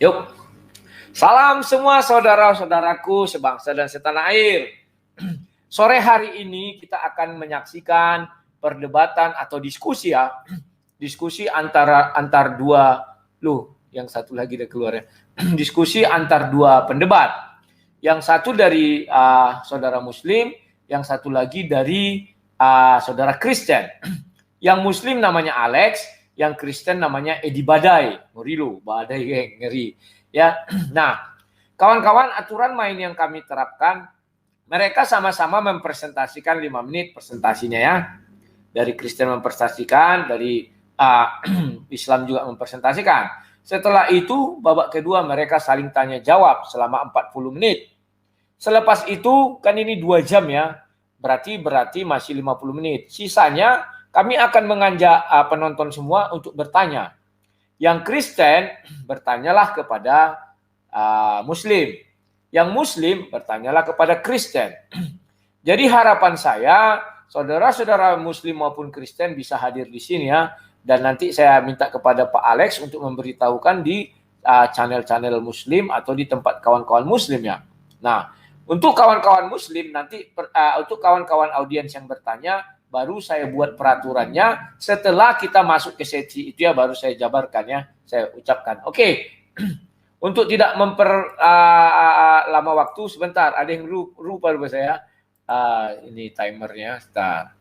Yuk, salam semua saudara-saudaraku sebangsa dan setanah air. Sore hari ini kita akan menyaksikan perdebatan atau diskusi ya. Diskusi antar dua, yang satu lagi udah keluar ya. Diskusi antar dua pendebat. Yang satu dari saudara Muslim, yang satu lagi dari saudara Kristen. Yang Muslim namanya Alex, yang Kristen namanya Edi Badai. Ngeri lu, Badai geng, ngeri. Ya, nah, kawan-kawan, aturan main yang kami terapkan, mereka sama-sama mempresentasikan 5 menit presentasinya ya. Dari Kristen mempresentasikan, dari Islam juga mempresentasikan. Setelah itu, babak kedua mereka saling tanya jawab selama 40 menit. Selepas itu, kan ini 2 jam ya, berarti masih 50 menit. Sisanya kami akan mengajak penonton semua untuk bertanya. Yang Kristen bertanyalah kepada Muslim. Yang Muslim bertanyalah kepada Kristen. Jadi harapan saya, saudara-saudara Muslim maupun Kristen bisa hadir di sini ya. Dan nanti saya minta kepada Pak Alex untuk memberitahukan di channel-channel Muslim atau di tempat kawan-kawan Muslim ya. Nah, untuk kawan-kawan Muslim nanti, untuk kawan-kawan audiens yang bertanya, baru saya buat peraturannya. Setelah kita masuk ke sesi itu ya, baru saya jabarkan ya, saya ucapkan. Oke. Untuk tidak lama waktu, sebentar. Ada yang lupa saya. Ini timernya. Sebentar.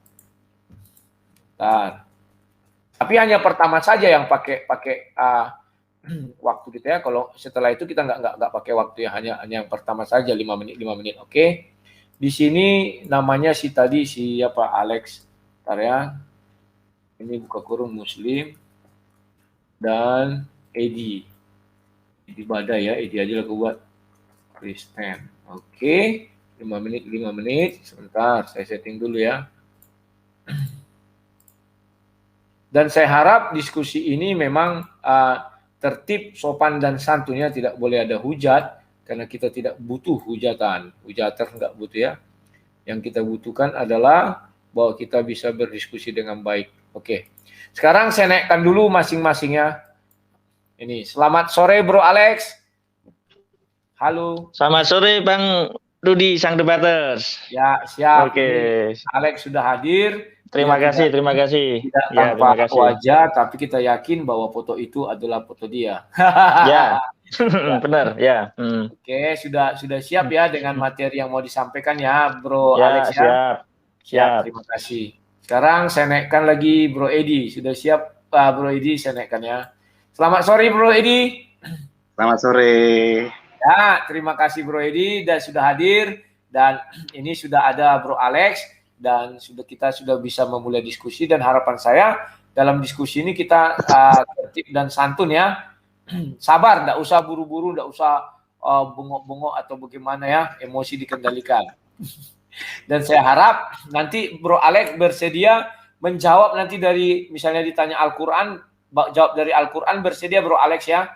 Tapi hanya pertama saja yang pakai waktu gitu ya. Kalau setelah itu kita nggak pakai waktu ya. Hanya yang pertama saja 5 menit. Oke. Di sini namanya siapa Alex. Bentar ya. Ini buka kurung Muslim dan Edi Badai ya. Edi aja lah aku buat Kristen. Oke. 5 menit. Sebentar, saya setting dulu ya. Dan saya harap diskusi ini memang tertib, sopan dan santunnya, tidak boleh ada hujat. Karena kita tidak butuh hujatan. Hujatan nggak butuh ya. Yang kita butuhkan adalah bahwa kita bisa berdiskusi dengan baik. Oke. Sekarang saya naikkan dulu masing-masingnya. Ini, selamat sore Bro Alex. Halo. Selamat sore Bang Rudi, sang debaters. Ya, siap. Oke. Alex sudah hadir. Terima kasih. Tidak tampak wajah, tapi kita yakin bahwa foto itu adalah foto dia. Ya, benar ya. Oke, sudah siap ya dengan materi yang mau disampaikan ya, Bro Alex ya. Siap. Terima kasih. Sekarang saya naikkan lagi Bro Edi. Sudah siap Bro Edi, saya naikkan ya. Selamat sore Bro Edi. Selamat sore. Ya, terima kasih Bro Edi dan sudah hadir. Dan ini sudah ada Bro Alex. Dan kita sudah bisa memulai diskusi, dan harapan saya dalam diskusi ini kita tertib dan santun ya. Sabar, enggak usah buru-buru, enggak usah bengok-bengok atau bagaimana ya, emosi dikendalikan. Dan saya harap nanti Bro Alex bersedia menjawab nanti dari, misalnya ditanya Al-Quran, jawab dari Al-Quran, bersedia Bro Alex ya?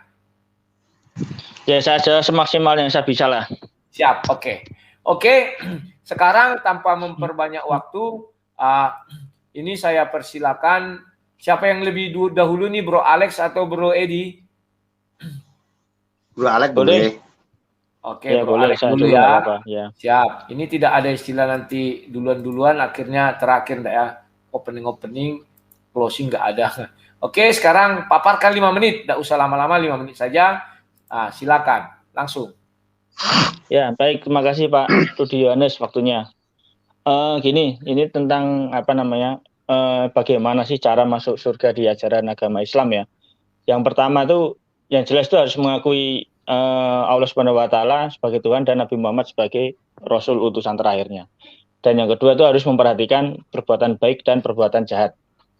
Ya, saya semaksimal yang saya bisa lah. Siap, oke. Oke, sekarang tanpa memperbanyak waktu, ini saya persilakan, siapa yang lebih dahulu nih, Bro Alex atau Bro Edi? Bro Alex boleh. Oke, ya, Bro Alex dulu ya. Siap, ini tidak ada istilah nanti duluan-duluan, akhirnya terakhir enggak ya, opening, closing enggak ada. Oke, sekarang paparkan 5 menit, enggak usah lama-lama, 5 menit saja. Silakan, langsung. Ya, baik, terima kasih Pak Rudi Yohanes waktunya. Gini, ini tentang bagaimana sih cara masuk surga di ajaran agama Islam ya. Yang pertama itu, yang jelas itu harus mengakui Allah Subhanahu wa Ta'ala sebagai Tuhan dan Nabi Muhammad sebagai Rasul utusan terakhirnya. Dan yang kedua itu harus memperhatikan perbuatan baik dan perbuatan jahat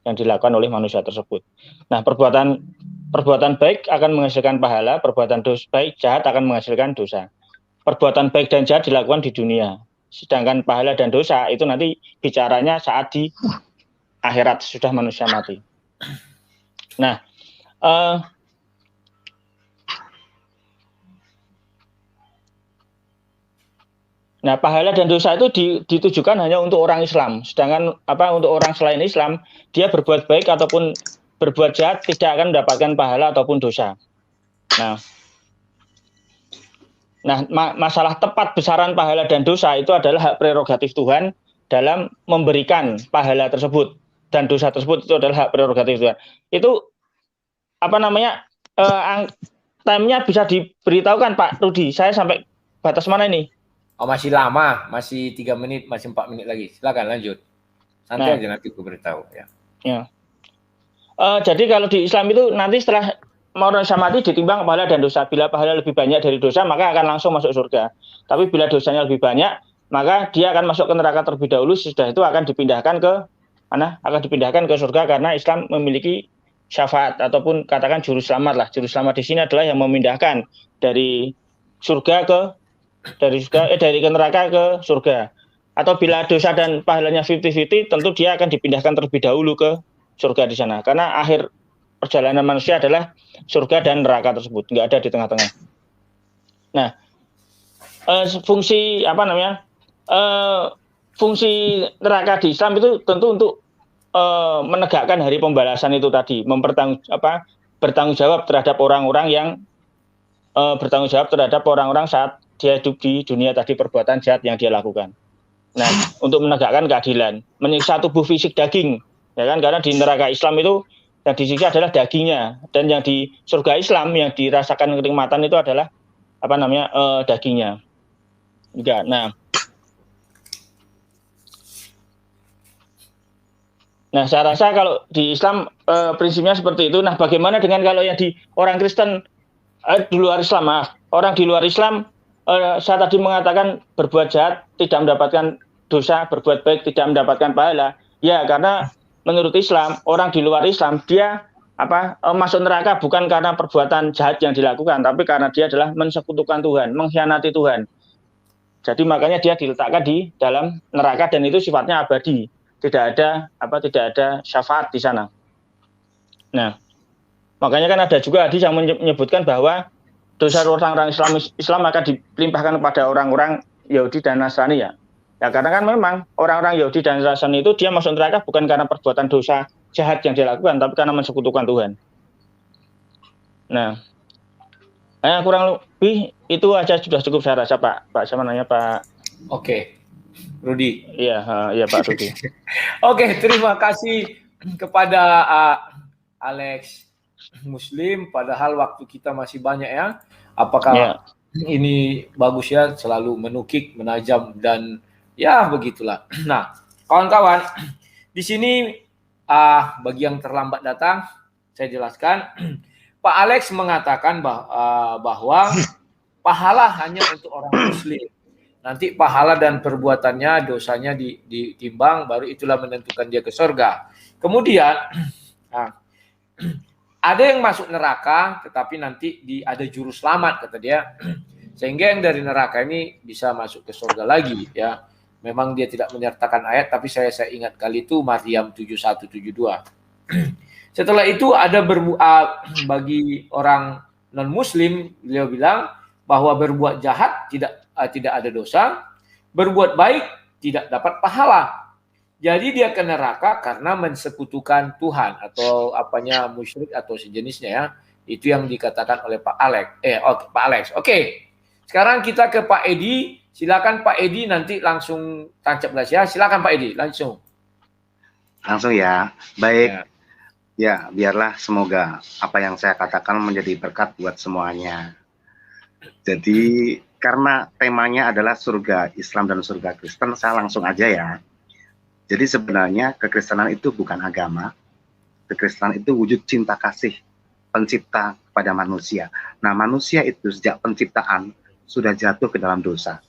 yang dilakukan oleh manusia tersebut. Nah, perbuatan baik akan menghasilkan pahala, perbuatan baik jahat akan menghasilkan dosa. Perbuatan baik dan jahat dilakukan di dunia. Sedangkan pahala dan dosa itu nanti bicaranya saat di akhirat, sudah manusia mati. Nah, pahala dan dosa itu ditujukan hanya untuk orang Islam. Sedangkan untuk orang selain Islam, dia berbuat baik ataupun berbuat jahat tidak akan mendapatkan pahala ataupun dosa. Nah, Nah, masalah tepat besaran pahala dan dosa itu adalah hak prerogatif Tuhan dalam memberikan pahala tersebut, dan dosa tersebut itu adalah hak prerogatif Tuhan. Itu apa namanya, time-nya bisa diberitahukan Pak Rudi, saya sampai batas mana ini? Oh, masih lama, masih 3 menit, masih 4 menit lagi. Silakan lanjut. Santai aja, nanti gue beritahu ya. Jadi kalau di Islam itu nanti setelah manusia mati ditimbang pahala dan dosa. Bila pahala lebih banyak dari dosa, maka akan langsung masuk surga. Tapi bila dosanya lebih banyak, maka dia akan masuk ke neraka terlebih dahulu. Sesudah itu akan dipindahkan ke mana? Akan dipindahkan ke surga, karena Islam memiliki syafaat ataupun katakan juru selamat lah. Juru selamat di sini adalah yang memindahkan dari surga ke dari neraka ke surga. Atau bila dosa dan pahalanya 50-50, tentu dia akan dipindahkan terlebih dahulu ke surga di sana. Karena akhir perjalanan manusia adalah surga dan neraka tersebut, nggak ada di tengah-tengah. Nah, fungsi fungsi neraka di Islam itu tentu untuk menegakkan hari pembalasan itu tadi, bertanggung jawab terhadap orang-orang yang saat dia hidup di dunia tadi, perbuatan jahat yang dia lakukan. Nah, untuk menegakkan keadilan, menyiksa tubuh fisik daging, ya kan? Karena di neraka Islam itu yang disiksa adalah dagingnya, dan yang di surga Islam yang dirasakan kenikmatan itu adalah dagingnya. Enggak. Nah, saya rasa kalau di Islam prinsipnya seperti itu. Nah, bagaimana dengan kalau yang di orang Kristen di luar Islam, orang di luar Islam, saya tadi mengatakan berbuat jahat tidak mendapatkan dosa, berbuat baik tidak mendapatkan pahala. Ya, karena menurut Islam, orang di luar Islam dia masuk neraka bukan karena perbuatan jahat yang dilakukan, tapi karena dia adalah mensekutukan Tuhan, mengkhianati Tuhan. Jadi makanya dia diletakkan di dalam neraka, dan itu sifatnya abadi. Tidak ada syafaat di sana. Nah, makanya kan ada juga hadis yang menyebutkan bahwa dosa orang-orang Islam akan dilimpahkan kepada orang-orang Yahudi dan Nasrani ya. Ya, karena kan memang orang-orang Yahudi dan Nasrani itu dia masuk neraka bukan karena perbuatan dosa jahat yang dia lakukan, tapi karena mensekutukan Tuhan. Nah, kurang lebih itu aja sudah cukup saya rasa, Pak. Sama nanya Pak. Oke, Rudi. Iya Pak Rudi. Oke, terima kasih kepada Alex Muslim. Padahal waktu kita masih banyak ya. Apakah ini bagus ya, selalu menukik, menajam, dan ya begitulah. Nah, kawan-kawan, di sini bagi yang terlambat datang, saya jelaskan. Pak Alex mengatakan bahwa pahala hanya untuk orang Muslim. Nanti pahala dan perbuatannya, dosanya ditimbang, baru itulah menentukan dia ke surga. Kemudian ada yang masuk neraka, tetapi nanti ada juru selamat, kata dia. Sehingga yang dari neraka ini bisa masuk ke surga lagi, ya. Memang dia tidak menyertakan ayat, tapi saya ingat kali itu Maryam 7172. Setelah itu ada bagi orang non-Muslim, beliau bilang bahwa berbuat jahat tidak ada dosa, berbuat baik tidak dapat pahala. Jadi dia ke neraka karena mensekutukan Tuhan atau musyrik atau sejenisnya ya. Itu yang dikatakan oleh Pak Alex. Pak Alex. Oke. Sekarang kita ke Pak Edi. Silakan Pak Edi, nanti langsung tancap gas ya. Silakan Pak Edi, langsung. Langsung ya. Baik. Ya, biarlah semoga apa yang saya katakan menjadi berkat buat semuanya. Jadi karena temanya adalah surga Islam dan surga Kristen, saya langsung aja ya. Jadi sebenarnya kekristenan itu bukan agama. Kekristenan itu wujud cinta kasih pencipta kepada manusia. Nah, manusia itu sejak penciptaan sudah jatuh ke dalam dosa.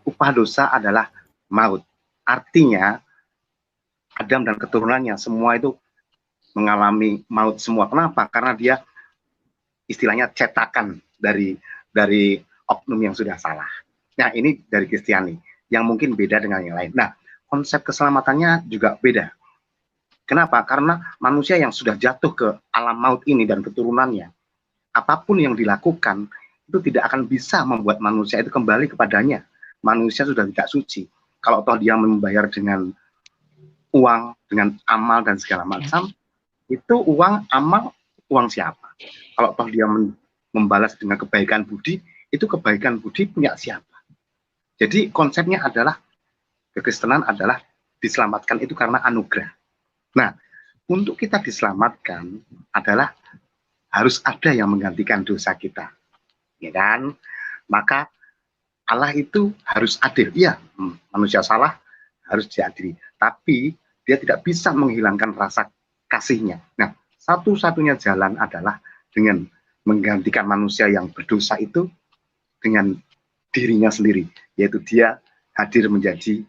Upah dosa adalah maut. Artinya Adam dan keturunannya semua itu mengalami maut semua. Kenapa? Karena dia istilahnya cetakan dari oknum yang sudah salah. Nah, ini dari Kristiani yang mungkin beda dengan yang lain. Nah, konsep keselamatannya juga beda. Kenapa? Karena manusia yang sudah jatuh ke alam maut ini dan keturunannya, apapun yang dilakukan itu tidak akan bisa membuat manusia itu kembali kepadanya. Manusia sudah tidak suci. Kalau toh dia membayar dengan uang, dengan amal dan segala macam, itu uang, amal, uang siapa? Kalau toh dia membalas dengan kebaikan budi, itu kebaikan budi punya siapa? Jadi konsepnya adalah kekristenan adalah diselamatkan itu karena anugerah. Nah, untuk kita diselamatkan adalah harus ada yang menggantikan dosa kita, ya kan? Maka Allah itu harus adil. Iya, manusia salah harus diadili, tapi dia tidak bisa menghilangkan rasa kasihnya. Nah, satu-satunya jalan adalah dengan menggantikan manusia yang berdosa itu dengan dirinya sendiri, yaitu dia hadir menjadi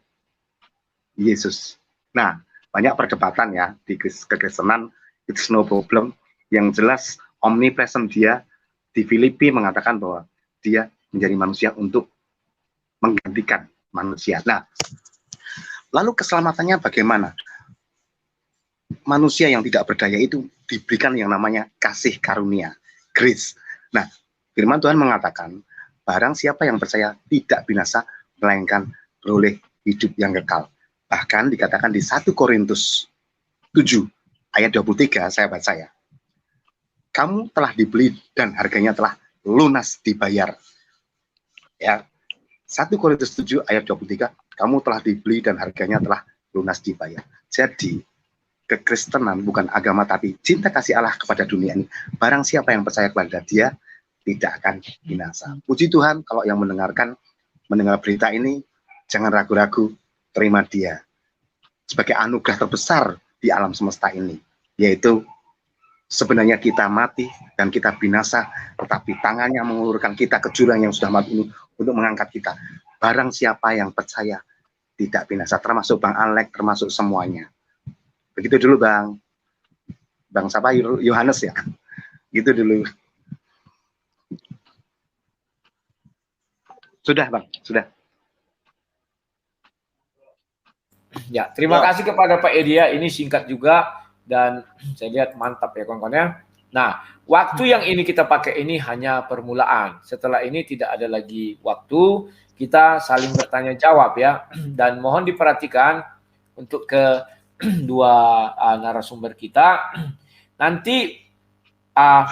Yesus. Nah, banyak perdebatan ya di kekristenan, it's no problem. Yang jelas omnipresent dia di Filipi mengatakan bahwa dia menjadi manusia untuk menggantikan manusia. Nah, lalu keselamatannya bagaimana? Manusia yang tidak berdaya itu diberikan yang namanya kasih karunia, grace. Nah, firman Tuhan mengatakan, barang siapa yang percaya tidak binasa, melainkan beroleh hidup yang kekal. Bahkan dikatakan di 1 Korintus 7 ayat 23, saya baca ya. Kamu telah dibeli dan harganya telah lunas dibayar. Ya. 1 Korintus 7 ayat 23, kamu telah dibeli dan harganya telah lunas dibayar. Jadi, kekristenan bukan agama tapi cinta kasih Allah kepada dunia ini. Barang siapa yang percaya kepada dia tidak akan binasa. Puji Tuhan, kalau yang mendengar berita ini, jangan ragu-ragu, terima dia sebagai anugerah terbesar di alam semesta ini, yaitu sebenarnya kita mati dan kita binasa, tetapi tangannya mengulurkan kita ke jurang yang sudah mati ini untuk mengangkat kita. Barang siapa yang percaya tidak binasa, termasuk Bang Alek, termasuk semuanya. Begitu dulu Bang siapa, Yohanes ya, gitu dulu. Sudah Bang, sudah. Ya, terima kasih kepada Pak Edia. Ini singkat juga dan saya lihat mantap ya kawan-kawan ya. Nah, waktu yang ini kita pakai ini hanya permulaan. Setelah ini tidak ada lagi waktu, kita saling bertanya jawab ya. Dan mohon diperhatikan untuk kedua narasumber kita. Nanti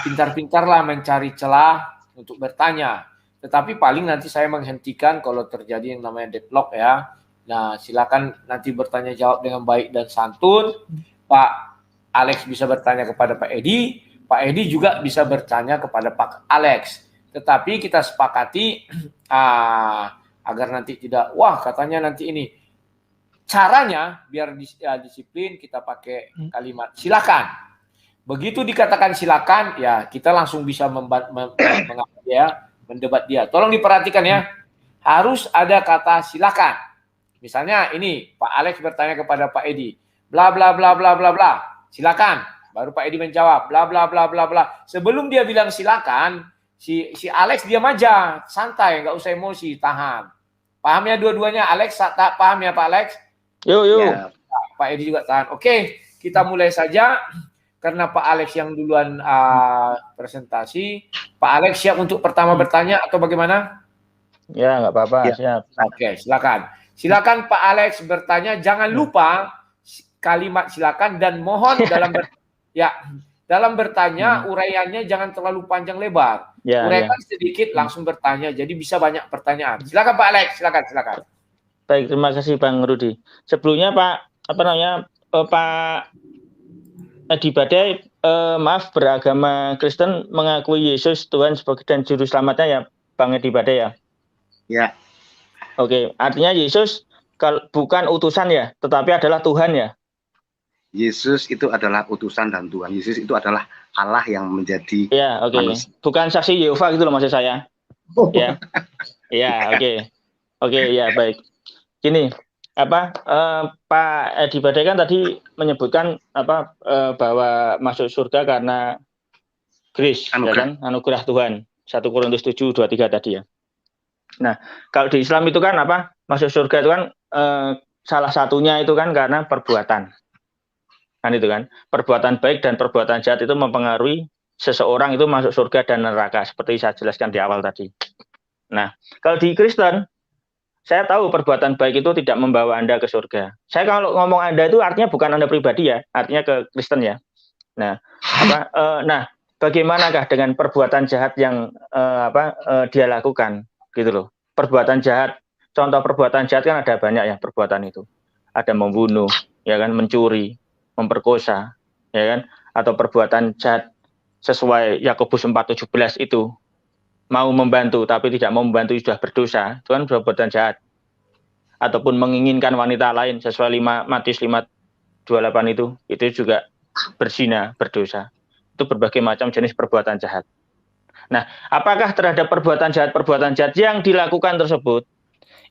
pintar-pintarlah mencari celah untuk bertanya. Tetapi paling nanti saya menghentikan kalau terjadi yang namanya deadlock ya. Nah, silakan nanti bertanya jawab dengan baik dan santun. Pak Alex bisa bertanya kepada Pak Edi, Pak Edi juga bisa bertanya kepada Pak Alex. Tetapi kita sepakati agar nanti tidak, wah katanya nanti ini. Caranya biar disiplin kita pakai kalimat silakan. Begitu dikatakan silakan, ya kita langsung bisa mendebat dia. Tolong diperhatikan ya, harus ada kata silakan. Misalnya ini Pak Alex bertanya kepada Pak Edi, bla bla bla bla bla bla, silakan. Baru Pak Edi menjawab, bla bla bla bla bla. Sebelum dia bilang silakan, si Alex diam aja, santai, nggak usah emosi, tahan. Paham ya dua-duanya, Alex? Tak paham ya Pak Alex? Yuk. Ya, Pak Edi juga tahan. Oke, kita mulai saja. Karena Pak Alex yang duluan presentasi, Pak Alex siap untuk pertama bertanya atau bagaimana? Ya, nggak apa-apa, Ya. siap. Oke, silakan. Silakan Pak Alex bertanya. Jangan lupa kalimat silakan dan mohon dalam bertanya uraiannya jangan terlalu panjang lebar. Uraikan sedikit langsung bertanya. Jadi bisa banyak pertanyaan. Silakan Pak Alex, silakan. Baik, terima kasih Bang Rudi. Sebelumnya Pak Edi Badai, maaf, beragama Kristen mengakui Yesus Tuhan sebagai dan juru selamatnya ya, Bang Edi Badai ya? Ya. Oke, artinya Yesus bukan utusan ya, tetapi adalah Tuhan ya? Yesus itu adalah utusan dan Tuhan. Yesus itu adalah Allah yang menjadi manusia. Bukan saksi Yehova gitu loh maksud saya. Ya. Ya, oke, ya baik. Gini, Pak Edi Badai kan tadi menyebutkan bahwa masuk surga karena grace, ya kan? Anugerah Tuhan. 1 Korintus 7, 23 tadi ya. Nah, kalau di Islam itu kan masuk surga itu kan salah satunya itu kan karena perbuatan. Kan itu kan, perbuatan baik dan perbuatan jahat itu mempengaruhi seseorang itu masuk surga dan neraka seperti saya jelaskan di awal tadi. Nah, kalau di Kristen saya tahu perbuatan baik itu tidak membawa Anda ke surga. Saya kalau ngomong Anda itu artinya bukan Anda pribadi ya, artinya ke Kristen ya. Nah, bagaimanakah dengan perbuatan jahat yang dia lakukan gitu loh. Perbuatan jahat, contoh perbuatan jahat kan ada banyak ya perbuatan itu. Ada membunuh, ya kan, mencuri, memperkosa, ya kan, atau perbuatan jahat sesuai Yakobus 4:17 itu, mau membantu tapi tidak mau membantu sudah berdosa, itu kan perbuatan jahat. Ataupun menginginkan wanita lain sesuai Matius 5:28 itu juga berzina, berdosa. Itu berbagai macam jenis perbuatan jahat. Nah, apakah terhadap perbuatan jahat yang dilakukan tersebut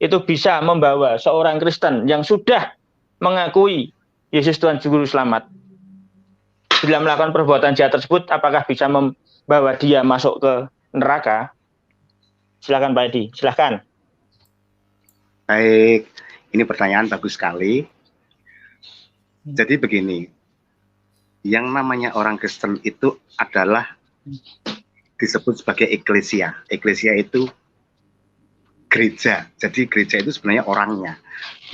itu bisa membawa seorang Kristen yang sudah mengakui Yesus Tuhan Juru Selamat, bila melakukan perbuatan jahat tersebut, apakah bisa membawa dia masuk ke neraka? Silakan Pak Edi, silakan. Baik, ini pertanyaan bagus sekali. Jadi begini, yang namanya orang Kristen itu adalah disebut sebagai eklesia. Eklesia itu gereja. Jadi gereja itu sebenarnya orangnya.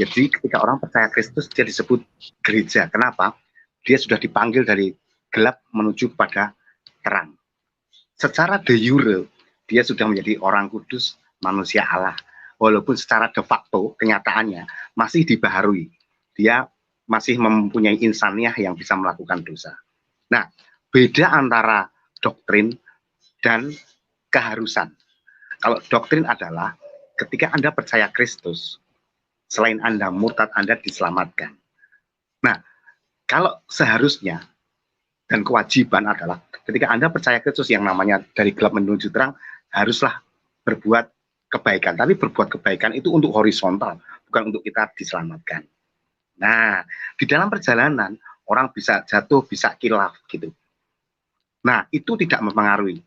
Jadi ketika orang percaya Kristus, dia disebut gereja. Kenapa? Dia sudah dipanggil dari gelap menuju kepada terang. Secara de jure, dia sudah menjadi orang kudus, manusia Allah. Walaupun secara de facto, kenyataannya masih dibaharui. Dia masih mempunyai insaniah yang bisa melakukan dosa. Nah, beda antara doktrin dan keharusan. Kalau doktrin adalah ketika Anda percaya Kristus, selain Anda murtad, Anda diselamatkan. Nah, kalau seharusnya dan kewajiban adalah ketika Anda percaya Kristus yang namanya dari gelap menuju terang, haruslah berbuat kebaikan. Tapi berbuat kebaikan itu untuk horizontal, bukan untuk kita diselamatkan. Nah, di dalam perjalanan, orang bisa jatuh, bisa kilaf gitu. Nah, itu tidak mempengaruhi.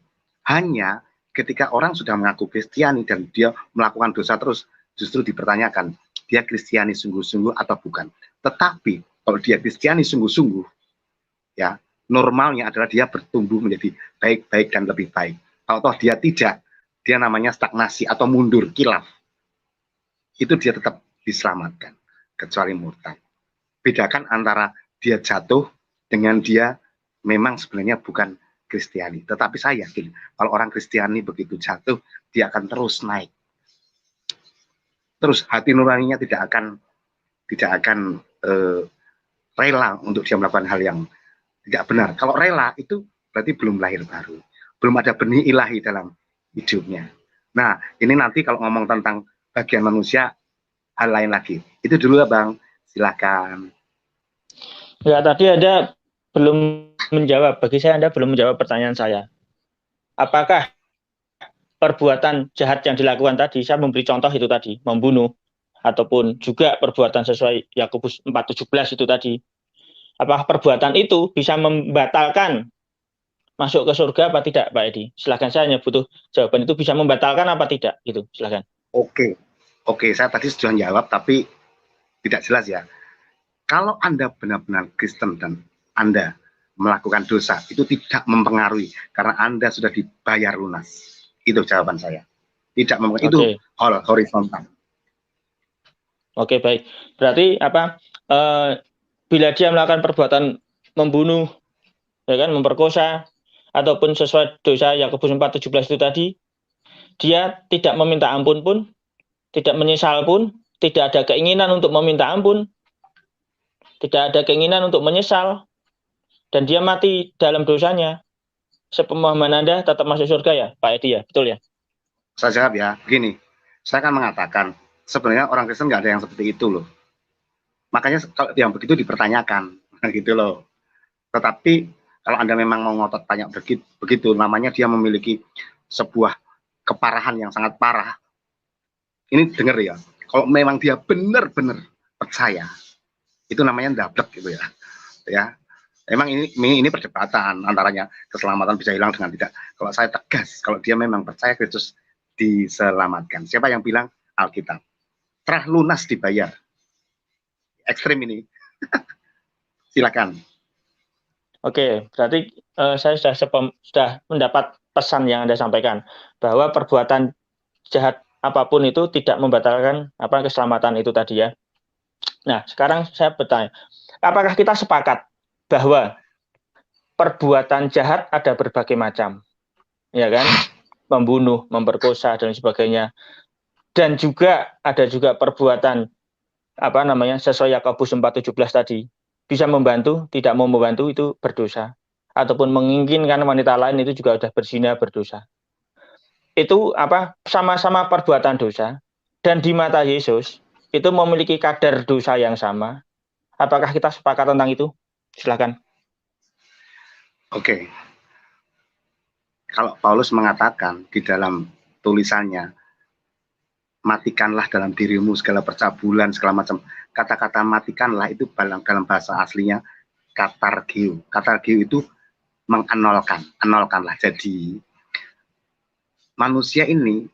Hanya ketika orang sudah mengaku Kristiani dan dia melakukan dosa terus, justru dipertanyakan, dia Kristiani sungguh-sungguh atau bukan. Tetapi kalau dia Kristiani sungguh-sungguh, ya normalnya adalah dia bertumbuh menjadi baik-baik dan lebih baik. Kalau toh dia tidak, dia namanya stagnasi atau mundur, kilaf. Itu dia tetap diselamatkan, kecuali murtad. Bedakan antara dia jatuh dengan dia memang sebenarnya bukan Kristiani. Tetapi saya yakin kalau orang Kristiani begitu jatuh, dia akan terus naik. Terus hati nuraninya tidak akan rela untuk dia melakukan hal yang tidak benar. Kalau rela itu berarti belum lahir baru, belum ada benih ilahi dalam hidupnya. Nah, ini nanti kalau ngomong tentang bagian manusia, hal lain lagi. Itu dulu ya Bang, silakan. Ya, tadi Anda belum menjawab. Bagi saya Anda belum menjawab pertanyaan saya. Apakah perbuatan jahat yang dilakukan tadi, saya memberi contoh itu tadi, membunuh, ataupun juga perbuatan sesuai Yakobus 4:17 itu tadi. Apakah perbuatan itu bisa membatalkan masuk ke surga apa tidak, Pak Edi? Silakan, saya hanya butuh jawaban itu bisa membatalkan apa tidak, gitu. Silakan. Oke, saya tadi sudah jawab tapi tidak jelas ya. Kalau Anda benar-benar Kristen dan Anda melakukan dosa, itu tidak mempengaruhi karena Anda sudah dibayar lunas. Itu jawaban saya. Tidak mempengaruhi, itu horizontal. Oke, baik. Berarti apa? Bila dia melakukan perbuatan membunuh, ya kan, memperkosa, ataupun sesuai dosa Yakobus 4:17 itu tadi, dia tidak meminta ampun pun, tidak menyesal pun, tidak ada keinginan untuk meminta ampun, tidak ada keinginan untuk menyesal, dan dia mati dalam dosanya. Sepemahaman Anda tetap masuk surga ya, Pak Edi ya? Betul ya? Saya jawab ya, begini. Saya akan mengatakan, sebenarnya orang Kristen nggak ada yang seperti itu loh. Makanya kalau yang begitu dipertanyakan, gitu loh. Tetapi kalau Anda memang mau ngotot tanya begitu, namanya dia memiliki sebuah keparahan yang sangat parah. Ini dengar ya, kalau memang dia benar-benar percaya, itu namanya ndablek gitu ya. Ya, emang ini perdebatan antaranya keselamatan bisa hilang dengan tidak. Kalau saya tegas, kalau dia memang percaya Kristus diselamatkan. Siapa yang bilang? Alkitab. Telah lunas dibayar. Ekstrim ini. Silakan. Oke, berarti saya sudah mendapat pesan yang Anda sampaikan bahwa perbuatan jahat apapun itu tidak membatalkan keselamatan itu tadi ya. Nah, sekarang saya bertanya, apakah kita sepakat bahwa perbuatan jahat ada berbagai macam, ya kan? Membunuh, memperkosa dan sebagainya. Dan juga ada juga perbuatan sesuai Yakobus 4:17 tadi, bisa membantu, tidak mau membantu itu berdosa. Ataupun menginginkan wanita lain itu juga sudah berzina, berdosa. Itu sama-sama perbuatan dosa. Dan di mata Yesus itu memiliki kadar dosa yang sama. Apakah kita sepakat tentang itu? Silakan. Oke. Kalau Paulus mengatakan di dalam tulisannya, matikanlah dalam dirimu segala percabulan, segala macam. Kata-kata matikanlah itu dalam bahasa aslinya katargeo. Katargeo itu menganolkan, anolkanlah. Jadi manusia ini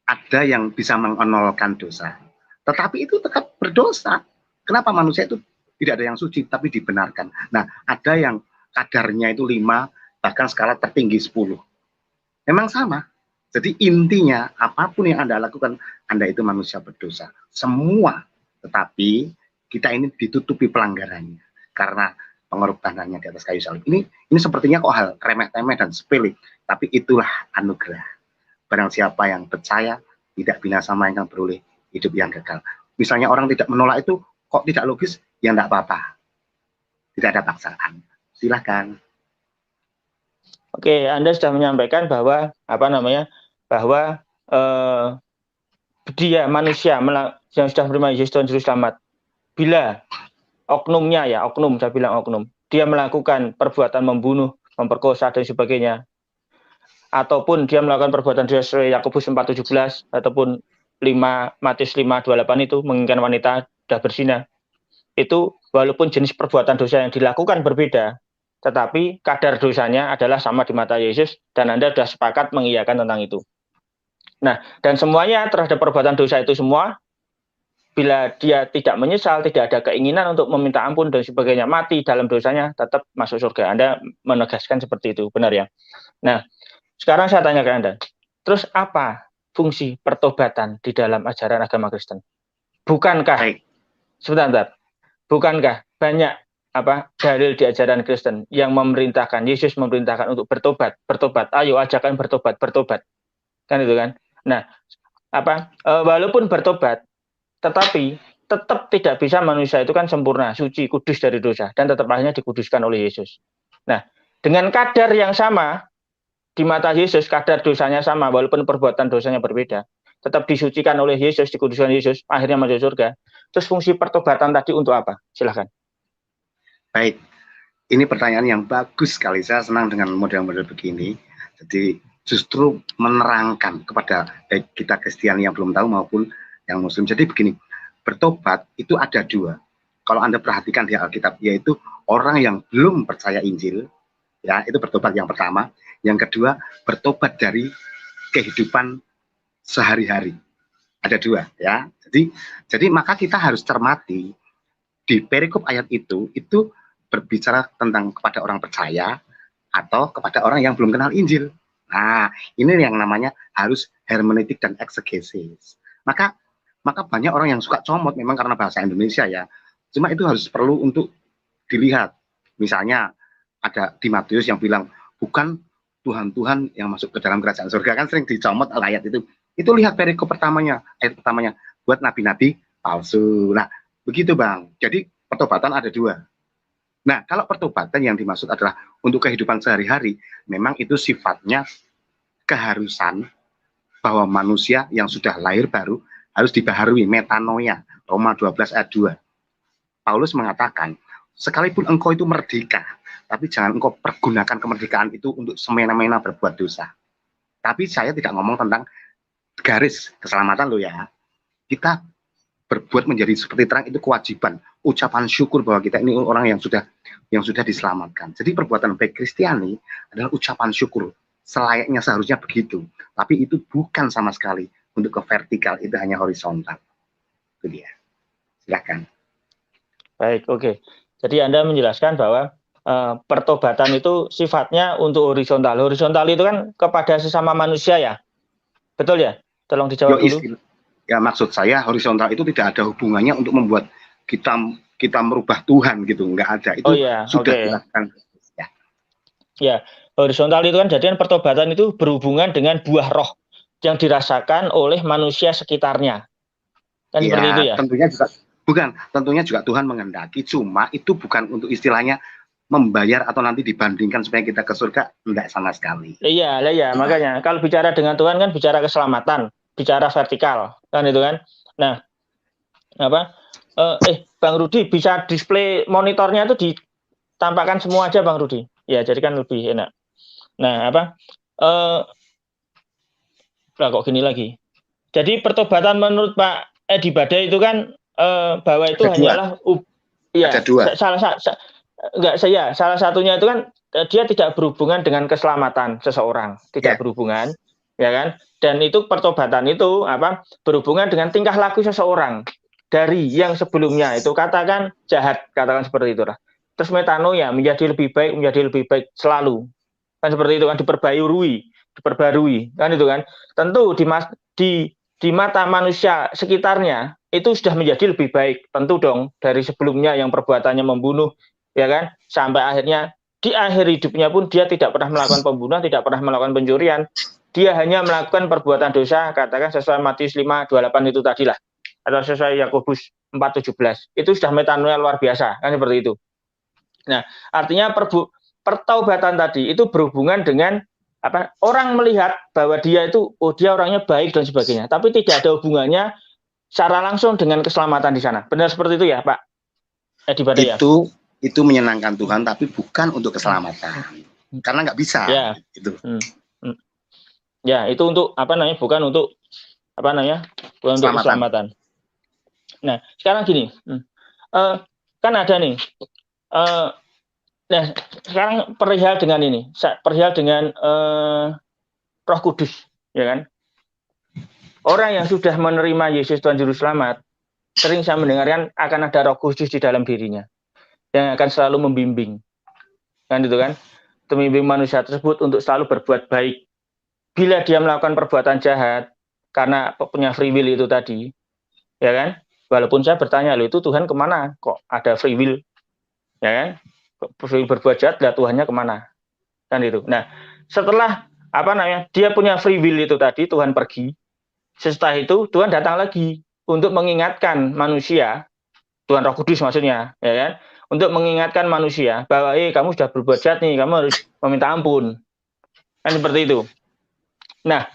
ada yang bisa menganolkan dosa, tetapi itu tetap berdosa. Kenapa manusia itu tidak ada yang suci tapi dibenarkan? Nah, ada yang kadarnya itu 5, bahkan skala tertinggi 10. Memang sama. Jadi intinya apapun yang Anda lakukan, Anda itu manusia berdosa. Semua. Tetapi kita ini ditutupi pelanggarannya karena pengorbanannya di atas kayu salib. Ini sepertinya kok hal remeh-temeh dan sepele, tapi itulah anugerah. Barang siapa yang percaya tidak binasa melainkan beroleh hidup yang kekal. Misalnya orang tidak menolak itu kok tidak logis, ya enggak apa-apa. Tidak ada paksaan. Silakan. Oke, Anda sudah menyampaikan bahwa bahwa dia manusia yang sudah menerima Yesus Tuhan Juru Selamat. Bila oknumnya saya bilang oknum, dia melakukan perbuatan membunuh, memperkosa dan sebagainya, ataupun dia melakukan perbuatan sesuai Yakobus 4:17 ataupun Matius 5:28 itu menginginkan wanita sudah berzina. Itu walaupun jenis perbuatan dosa yang dilakukan berbeda, tetapi kadar dosanya adalah sama di mata Yesus dan Anda sudah sepakat mengiyakan tentang itu. Nah, dan semuanya terhadap perbuatan dosa itu semua, bila dia tidak menyesal, tidak ada keinginan untuk meminta ampun dan sebagainya, mati dalam dosanya, tetap masuk surga. Anda menegaskan seperti itu, benar ya? Nah, sekarang saya tanya ke Anda, terus apa fungsi pertobatan di dalam ajaran agama Kristen? Bukankah, sebentar, bukankah banyak dalil di ajaran Kristen yang memerintahkan, Yesus memerintahkan untuk bertobat, ayo ajakan bertobat, kan itu kan? Nah, walaupun bertobat, tetapi tetap tidak bisa manusia itu kan sempurna, suci, kudus dari dosa, dan tetap akhirnya dikuduskan oleh Yesus. Nah, dengan kadar yang sama, di mata Yesus, kadar dosanya sama, walaupun perbuatan dosanya berbeda, tetap disucikan oleh Yesus, dikuduskan Yesus, akhirnya masuk surga. Terus fungsi pertobatan tadi untuk apa? Silahkan. Baik, ini pertanyaan yang bagus sekali. Saya senang dengan model-model begini. Jadi justru menerangkan kepada kita Kristiani yang belum tahu maupun yang Muslim. Jadi begini, bertobat itu ada 2. Kalau Anda perhatikan di Alkitab, yaitu orang yang belum percaya Injil, ya itu bertobat yang pertama. Yang kedua, bertobat dari kehidupan sehari-hari. Ada 2, ya. Jadi maka kita harus cermati di perikop ayat itu berbicara tentang kepada orang percaya atau kepada orang yang belum kenal Injil. Nah, ini yang namanya harus hermeneutik dan eksegesis. Maka banyak orang yang suka comot memang karena bahasa Indonesia ya. Cuma itu harus perlu untuk dilihat. Misalnya ada di Matius yang bilang bukan Tuhan yang masuk ke dalam kerajaan surga, kan sering dicomot ayat itu. Itu lihat perikop pertamanya, ayat pertamanya buat nabi-nabi palsu. Nah, begitu Bang. Jadi pertobatan ada 2. Nah, kalau pertobatan yang dimaksud adalah untuk kehidupan sehari-hari, memang itu sifatnya keharusan bahwa manusia yang sudah lahir baru harus dibaharui, metanoia, Roma 12 ayat 2. Paulus mengatakan, sekalipun engkau itu merdeka, tapi jangan engkau pergunakan kemerdekaan itu untuk semena-mena berbuat dosa. Tapi saya tidak ngomong tentang garis keselamatan loh ya. Kita berbuat menjadi seperti terang itu kewajiban, ucapan syukur bahwa kita ini orang yang sudah diselamatkan. Jadi perbuatan baik Kristiani adalah ucapan syukur, selayaknya seharusnya begitu. Tapi itu bukan sama sekali untuk ke vertikal, itu hanya horizontal. Itu dia. Silakan. Baik, oke. Jadi Anda menjelaskan bahwa pertobatan itu sifatnya untuk horizontal. Horizontal itu kan kepada sesama manusia ya, betul ya? Tolong dijawab dulu. Ya, maksud saya horizontal itu tidak ada hubungannya untuk membuat kita merubah Tuhan gitu, nggak ada. Itu sudah dilakukan. Ya. Ya, horizontal itu kan jadikan pertobatan itu berhubungan dengan buah roh yang dirasakan oleh manusia sekitarnya. Kan seperti itu Ya, ya? tentunya juga Tuhan menghendaki, cuma itu bukan untuk istilahnya membayar atau nanti dibandingkan supaya kita ke surga, enggak sama sekali. Iya, ya, makanya kalau bicara dengan Tuhan kan bicara keselamatan, bicara vertikal, kan itu kan. Nah, apa? Bang Rudi bisa display monitornya itu ditampakkan semua aja Bang Rudi. Ya, jadi kan lebih enak. Nah, apa? Lah kok gini lagi. Jadi pertobatan menurut Pak Edi Badai itu kan bahwa itu Ada dua. hanyalah ya Ada dua. salah satunya itu kan dia tidak berhubungan dengan keselamatan seseorang, tidak berhubungan, ya kan? Dan itu pertobatan itu apa? Berhubungan dengan tingkah laku seseorang dari yang sebelumnya itu katakan jahat, katakan seperti itulah. Terus metanoia menjadi lebih baik selalu. Kan seperti itu kan diperbarui kan itu kan. Tentu di mata manusia sekitarnya itu sudah menjadi lebih baik, tentu dong, dari sebelumnya yang perbuatannya membunuh, ya kan, sampai akhirnya di akhir hidupnya pun dia tidak pernah melakukan pembunuhan, tidak pernah melakukan pencurian, dia hanya melakukan perbuatan dosa, katakan sesuai Matius 5:28 itu tadi lah, atau sesuai Yakobus 4:17, itu sudah metanoia luar biasa, kan seperti itu. Nah, artinya pertaubatan tadi itu berhubungan dengan apa? Orang melihat bahwa dia itu, oh dia orangnya baik dan sebagainya, tapi tidak ada hubungannya secara langsung dengan keselamatan di sana. Benar seperti itu ya, Pak Edi Badai ya? Itu menyenangkan Tuhan, tapi bukan untuk keselamatan. Karena nggak bisa. Ya. Gitu. Ya, itu untuk apa namanya? Bukan untuk apa namanya? Bukan untuk keselamatan. Nah, sekarang gini, kan ada nih. Nah, sekarang perihal dengan Roh Kudus, ya kan? Orang yang sudah menerima Yesus Tuhan Juru Selamat, sering saya mendengarkan akan ada Roh Kudus di dalam dirinya yang akan selalu membimbing, kan itu kan? Membimbing manusia tersebut untuk selalu berbuat baik. Bila dia melakukan perbuatan jahat karena punya free will itu tadi, ya kan? Walaupun saya bertanya, loh itu Tuhan kemana? Kok ada free will, ya kan? Berbuat jahat, lah Tuhannya kemana? Kan itu. Nah, setelah apa namanya? Dia punya free will itu tadi, Tuhan pergi. Setelah itu Tuhan datang lagi untuk mengingatkan manusia, Tuhan Roh Kudus maksudnya, ya kan? Untuk mengingatkan manusia bahwa kamu sudah berbuat jahat nih, kamu harus meminta ampun. Kan seperti itu. Nah,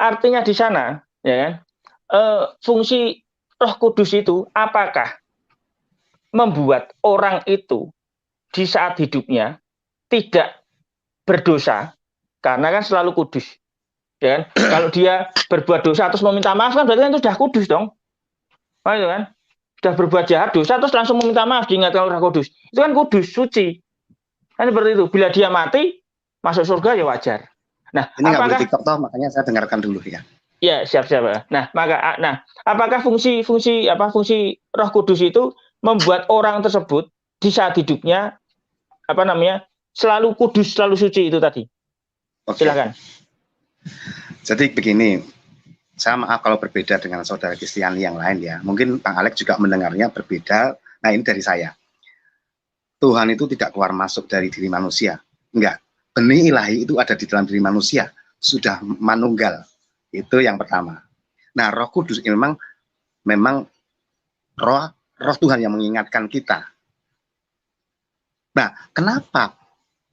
artinya di sana, ya kan? Fungsi Roh Kudus itu apakah membuat orang itu di saat hidupnya tidak berdosa, karena kan selalu kudus, ya kan? Kalau dia berbuat dosa terus meminta maaf kan berarti kan itu sudah kudus dong, nah, itu kan? Sudah berbuat jahat dosa terus langsung meminta maaf diingatkan oleh Roh Kudus, itu kan kudus, suci, kan seperti itu. Bila dia mati masuk surga ya wajar. Nah, ini nggak boleh TikTok toh, makanya saya dengarkan dulu ya. Ya, siap-siap. Nah, apakah fungsi Roh Kudus itu membuat orang tersebut di saat hidupnya apa namanya? Selalu kudus, selalu suci itu tadi. Oke. Silakan. Jadi begini, saya maaf kalau berbeda dengan saudara Kristiani yang lain ya. Mungkin Bang Alex juga mendengarnya berbeda. Nah, ini dari saya. Tuhan itu tidak keluar masuk dari diri manusia. Enggak. Benih ilahi itu ada di dalam diri manusia. Sudah manunggal. Itu yang pertama. Nah, Roh Kudus ini memang roh Tuhan yang mengingatkan kita. Nah, kenapa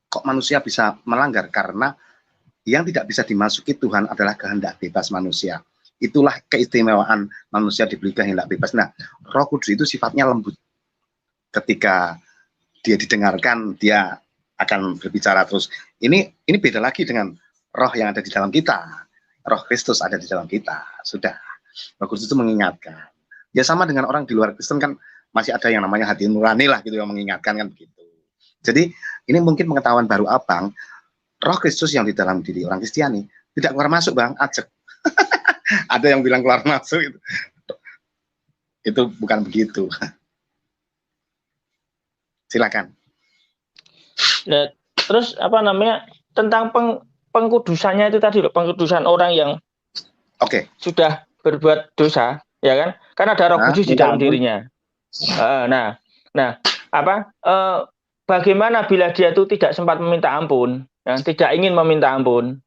kok manusia bisa melanggar? Karena yang tidak bisa dimasuki Tuhan adalah kehendak bebas manusia. Itulah keistimewaan manusia diberi kehendak bebas. Nah, Roh Kudus itu sifatnya lembut. Ketika dia didengarkan, dia akan berbicara terus. Ini beda lagi dengan roh yang ada di dalam kita. Roh Kristus ada di dalam kita. Sudah. Roh Kudus itu mengingatkan. Ya sama dengan orang di luar Kristen kan masih ada yang namanya hati nurani lah gitu yang mengingatkan kan begitu. Jadi ini mungkin pengetahuan baru abang. Roh Kristus yang di dalam diri orang Kristiani tidak keluar masuk bang, ajak. Ada yang bilang keluar masuk itu bukan begitu. Silakan. Nah, terus apa namanya tentang pengkudusannya itu tadi loh, pengkudusan orang yang sudah berbuat dosa, ya kan? Karena ada Roh Kudus di dalam dirinya. bagaimana bila dia itu tidak sempat meminta ampun, ya, tidak ingin meminta ampun?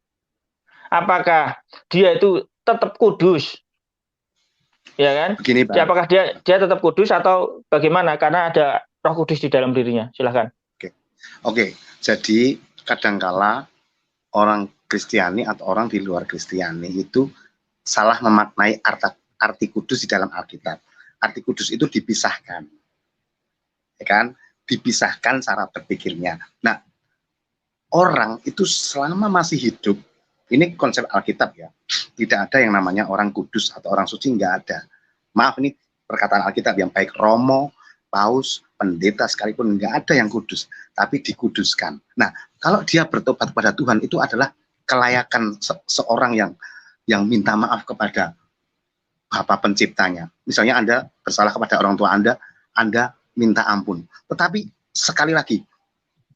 Apakah dia itu tetap kudus? Ya kan? Begini, Pak. Apakah dia tetap kudus atau bagaimana? Karena ada Roh Kudus di dalam dirinya. Silahkan. Oke. Jadi kadangkala orang Kristiani atau orang di luar Kristiani itu salah memaknai arti kudus di dalam Alkitab. Arti kudus itu dipisahkan, ya kan? Dipisahkan cara berpikirnya. Nah, orang itu selama masih hidup, ini konsep Alkitab ya, tidak ada yang namanya orang kudus atau orang suci, nggak ada. Maaf, ini perkataan Alkitab yang baik Romo, Paus, pendeta sekalipun nggak ada yang kudus, tapi dikuduskan. Nah, kalau dia bertobat kepada Tuhan itu adalah kelayakan seorang yang minta maaf kepada Bapa Penciptanya. Misalnya Anda bersalah kepada orang tua Anda minta ampun. Tetapi sekali lagi,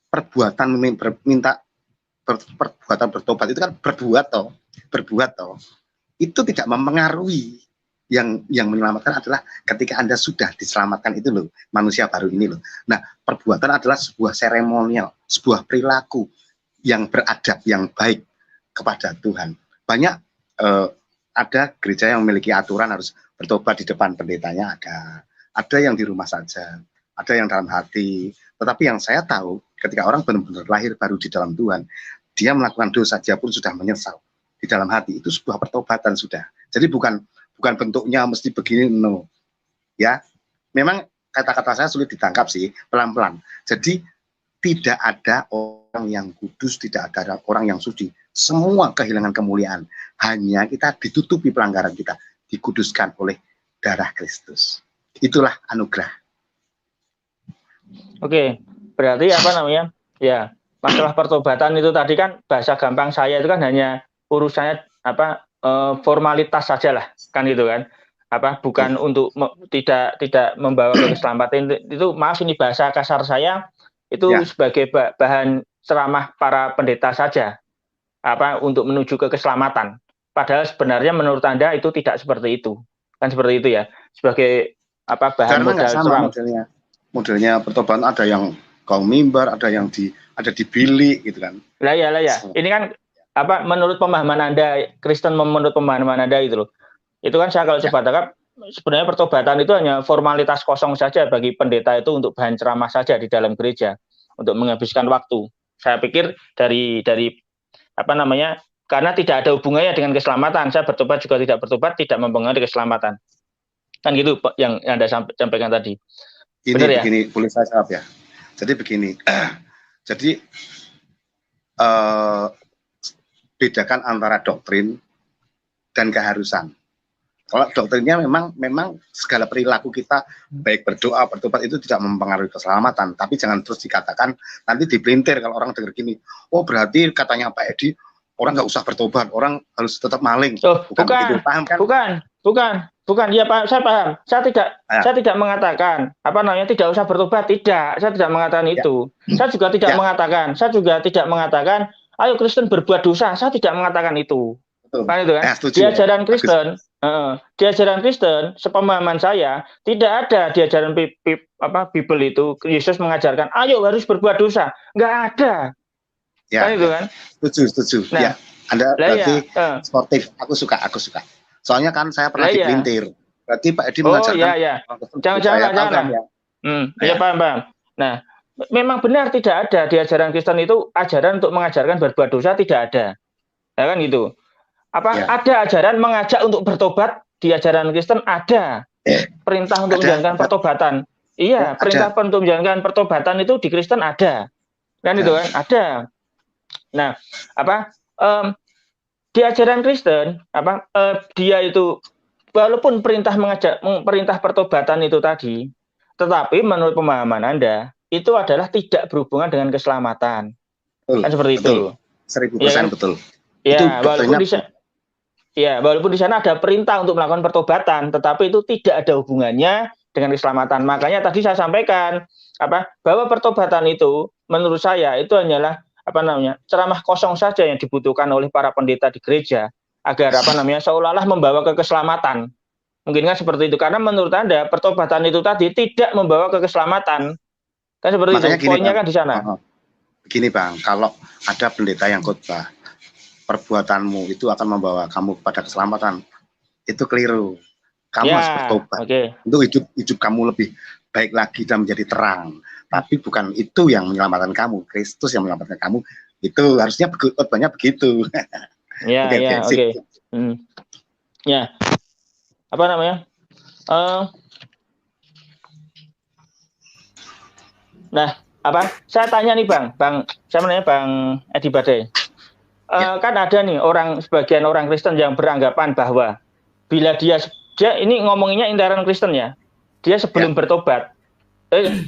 perbuatan bertobat itu kan berbuat toh. Itu tidak mempengaruhi. Yang menyelamatkan adalah ketika Anda sudah diselamatkan itu loh, manusia baru ini loh. Nah, perbuatan adalah sebuah seremonial, sebuah perilaku yang beradab, yang baik kepada Tuhan. Banyak ada gereja yang memiliki aturan harus bertobat di depan pendetanya, ada yang di rumah saja, ada yang dalam hati. Tetapi yang saya tahu, ketika orang benar-benar lahir baru di dalam Tuhan, dia melakukan dosa, dia pun sudah menyesal di dalam hati, itu sebuah pertobatan sudah. Jadi bukan bentuknya mesti begini, no. Ya, memang kata-kata saya sulit ditangkap sih, pelan-pelan. Jadi tidak ada orang yang kudus, tidak ada orang yang suci. Semua kehilangan kemuliaan. Hanya kita ditutupi pelanggaran kita, dikuduskan oleh darah Kristus. Itulah anugerah. Oke, berarti apa namanya? Ya, masalah pertobatan itu tadi kan bahasa gampang saya itu kan hanya urusannya formalitas saja lah, kan gitu kan? Bukan untuk tidak membawa ke keselamatan itu, maaf ini bahasa kasar saya itu ya, sebagai bahan ceramah para pendeta saja, untuk menuju ke keselamatan. Padahal sebenarnya menurut Anda itu tidak seperti itu, kan seperti itu ya, sebagai bahan modal ceramah. Modelnya pertobatan ada yang kaum mimbar, ada yang ada di bilik gitu kan. Lah ya. Ini kan menurut pemahaman Anda, Kristen menurut pemahaman Anda itu loh. Itu kan saya kalau coba tangkap, sebenarnya pertobatan itu hanya formalitas kosong saja bagi pendeta itu untuk bahan ceramah saja di dalam gereja untuk menghabiskan waktu. Saya pikir dari karena tidak ada hubungannya dengan keselamatan. Saya bertobat juga tidak bertobat tidak mempengaruhi keselamatan. Kan gitu yang Anda sampaikan tadi. Benar ya? Begini, boleh saya jawab ya. Jadi begini. Jadi bedakan antara doktrin dan keharusan. Kalau doktrinnya memang segala perilaku kita, baik berdoa, bertobat itu tidak mempengaruhi keselamatan. Tapi jangan terus dikatakan, nanti dipelintir kalau orang dengar gini, oh berarti katanya Pak Edi, orang nggak usah bertobat, orang harus tetap maling. Bukan begitu, paham kan? Bukan. Ya Pak, saya paham. Saya tidak mengatakan tidak usah bertobat, tidak. Saya tidak mengatakan itu. Saya juga tidak mengatakan ayo Kristen berbuat dosa, saya tidak mengatakan itu. Kan itu kan? Di ajaran Kristen, sepemahaman saya, tidak ada di ajaran Bible itu Yesus mengajarkan ayo harus berbuat dosa. Nggak ada. Ya, kan itu kan? Setuju. Nah, ya, Anda berarti sportif. Aku suka. Soalnya kan saya pernah dipelintir. Berarti Pak Edi mengajarkan. Jangan. Ya paham. Nah, memang benar tidak ada di ajaran Kristen itu ajaran untuk mengajarkan berbuat dosa, tidak ada. Ya kan gitu. Ada ajaran mengajak untuk bertobat di ajaran Kristen, ada. Perintah untuk menjalankan pertobatan. Iya, perintah untuk menjalankan pertobatan itu di Kristen ada. Kan itu kan? Ada. Nah, di ajaran Kristen dia itu walaupun perintah pertobatan itu tadi, tetapi menurut pemahaman Anda itu adalah tidak berhubungan dengan keselamatan. Kan seperti itu. 1000% betul. Ya, walaupun di sana ada perintah untuk melakukan pertobatan, tetapi itu tidak ada hubungannya dengan keselamatan. Makanya tadi saya sampaikan bahwa pertobatan itu menurut saya itu hanyalah ceramah kosong saja yang dibutuhkan oleh para pendeta di gereja agar seolah-olah membawa ke keselamatan. Mungkin kan seperti itu, karena menurut Anda pertobatan itu tadi tidak membawa ke keselamatan. Kan seperti Makanya itu. gini, Poinnya Bang. kan di sana. Begini Bang, kalau ada pendeta yang khotbah, perbuatanmu itu akan membawa kamu kepada keselamatan, itu keliru. Kamu harus bertobat. Untuk hidup kamu lebih baik lagi dan menjadi terang. Tapi bukan itu yang menyelamatkan kamu, Kristus yang menyelamatkan kamu. Itu harusnya khotbahnya begitu. Ya, oke. Ya, apa namanya? Nah, saya tanya nih Bang, saya menanya Bang Edi Badai. Kan ada nih sebagian orang Kristen yang beranggapan bahwa bila dia ini ngomonginnya intern Kristen ya, dia sebelum bertobat,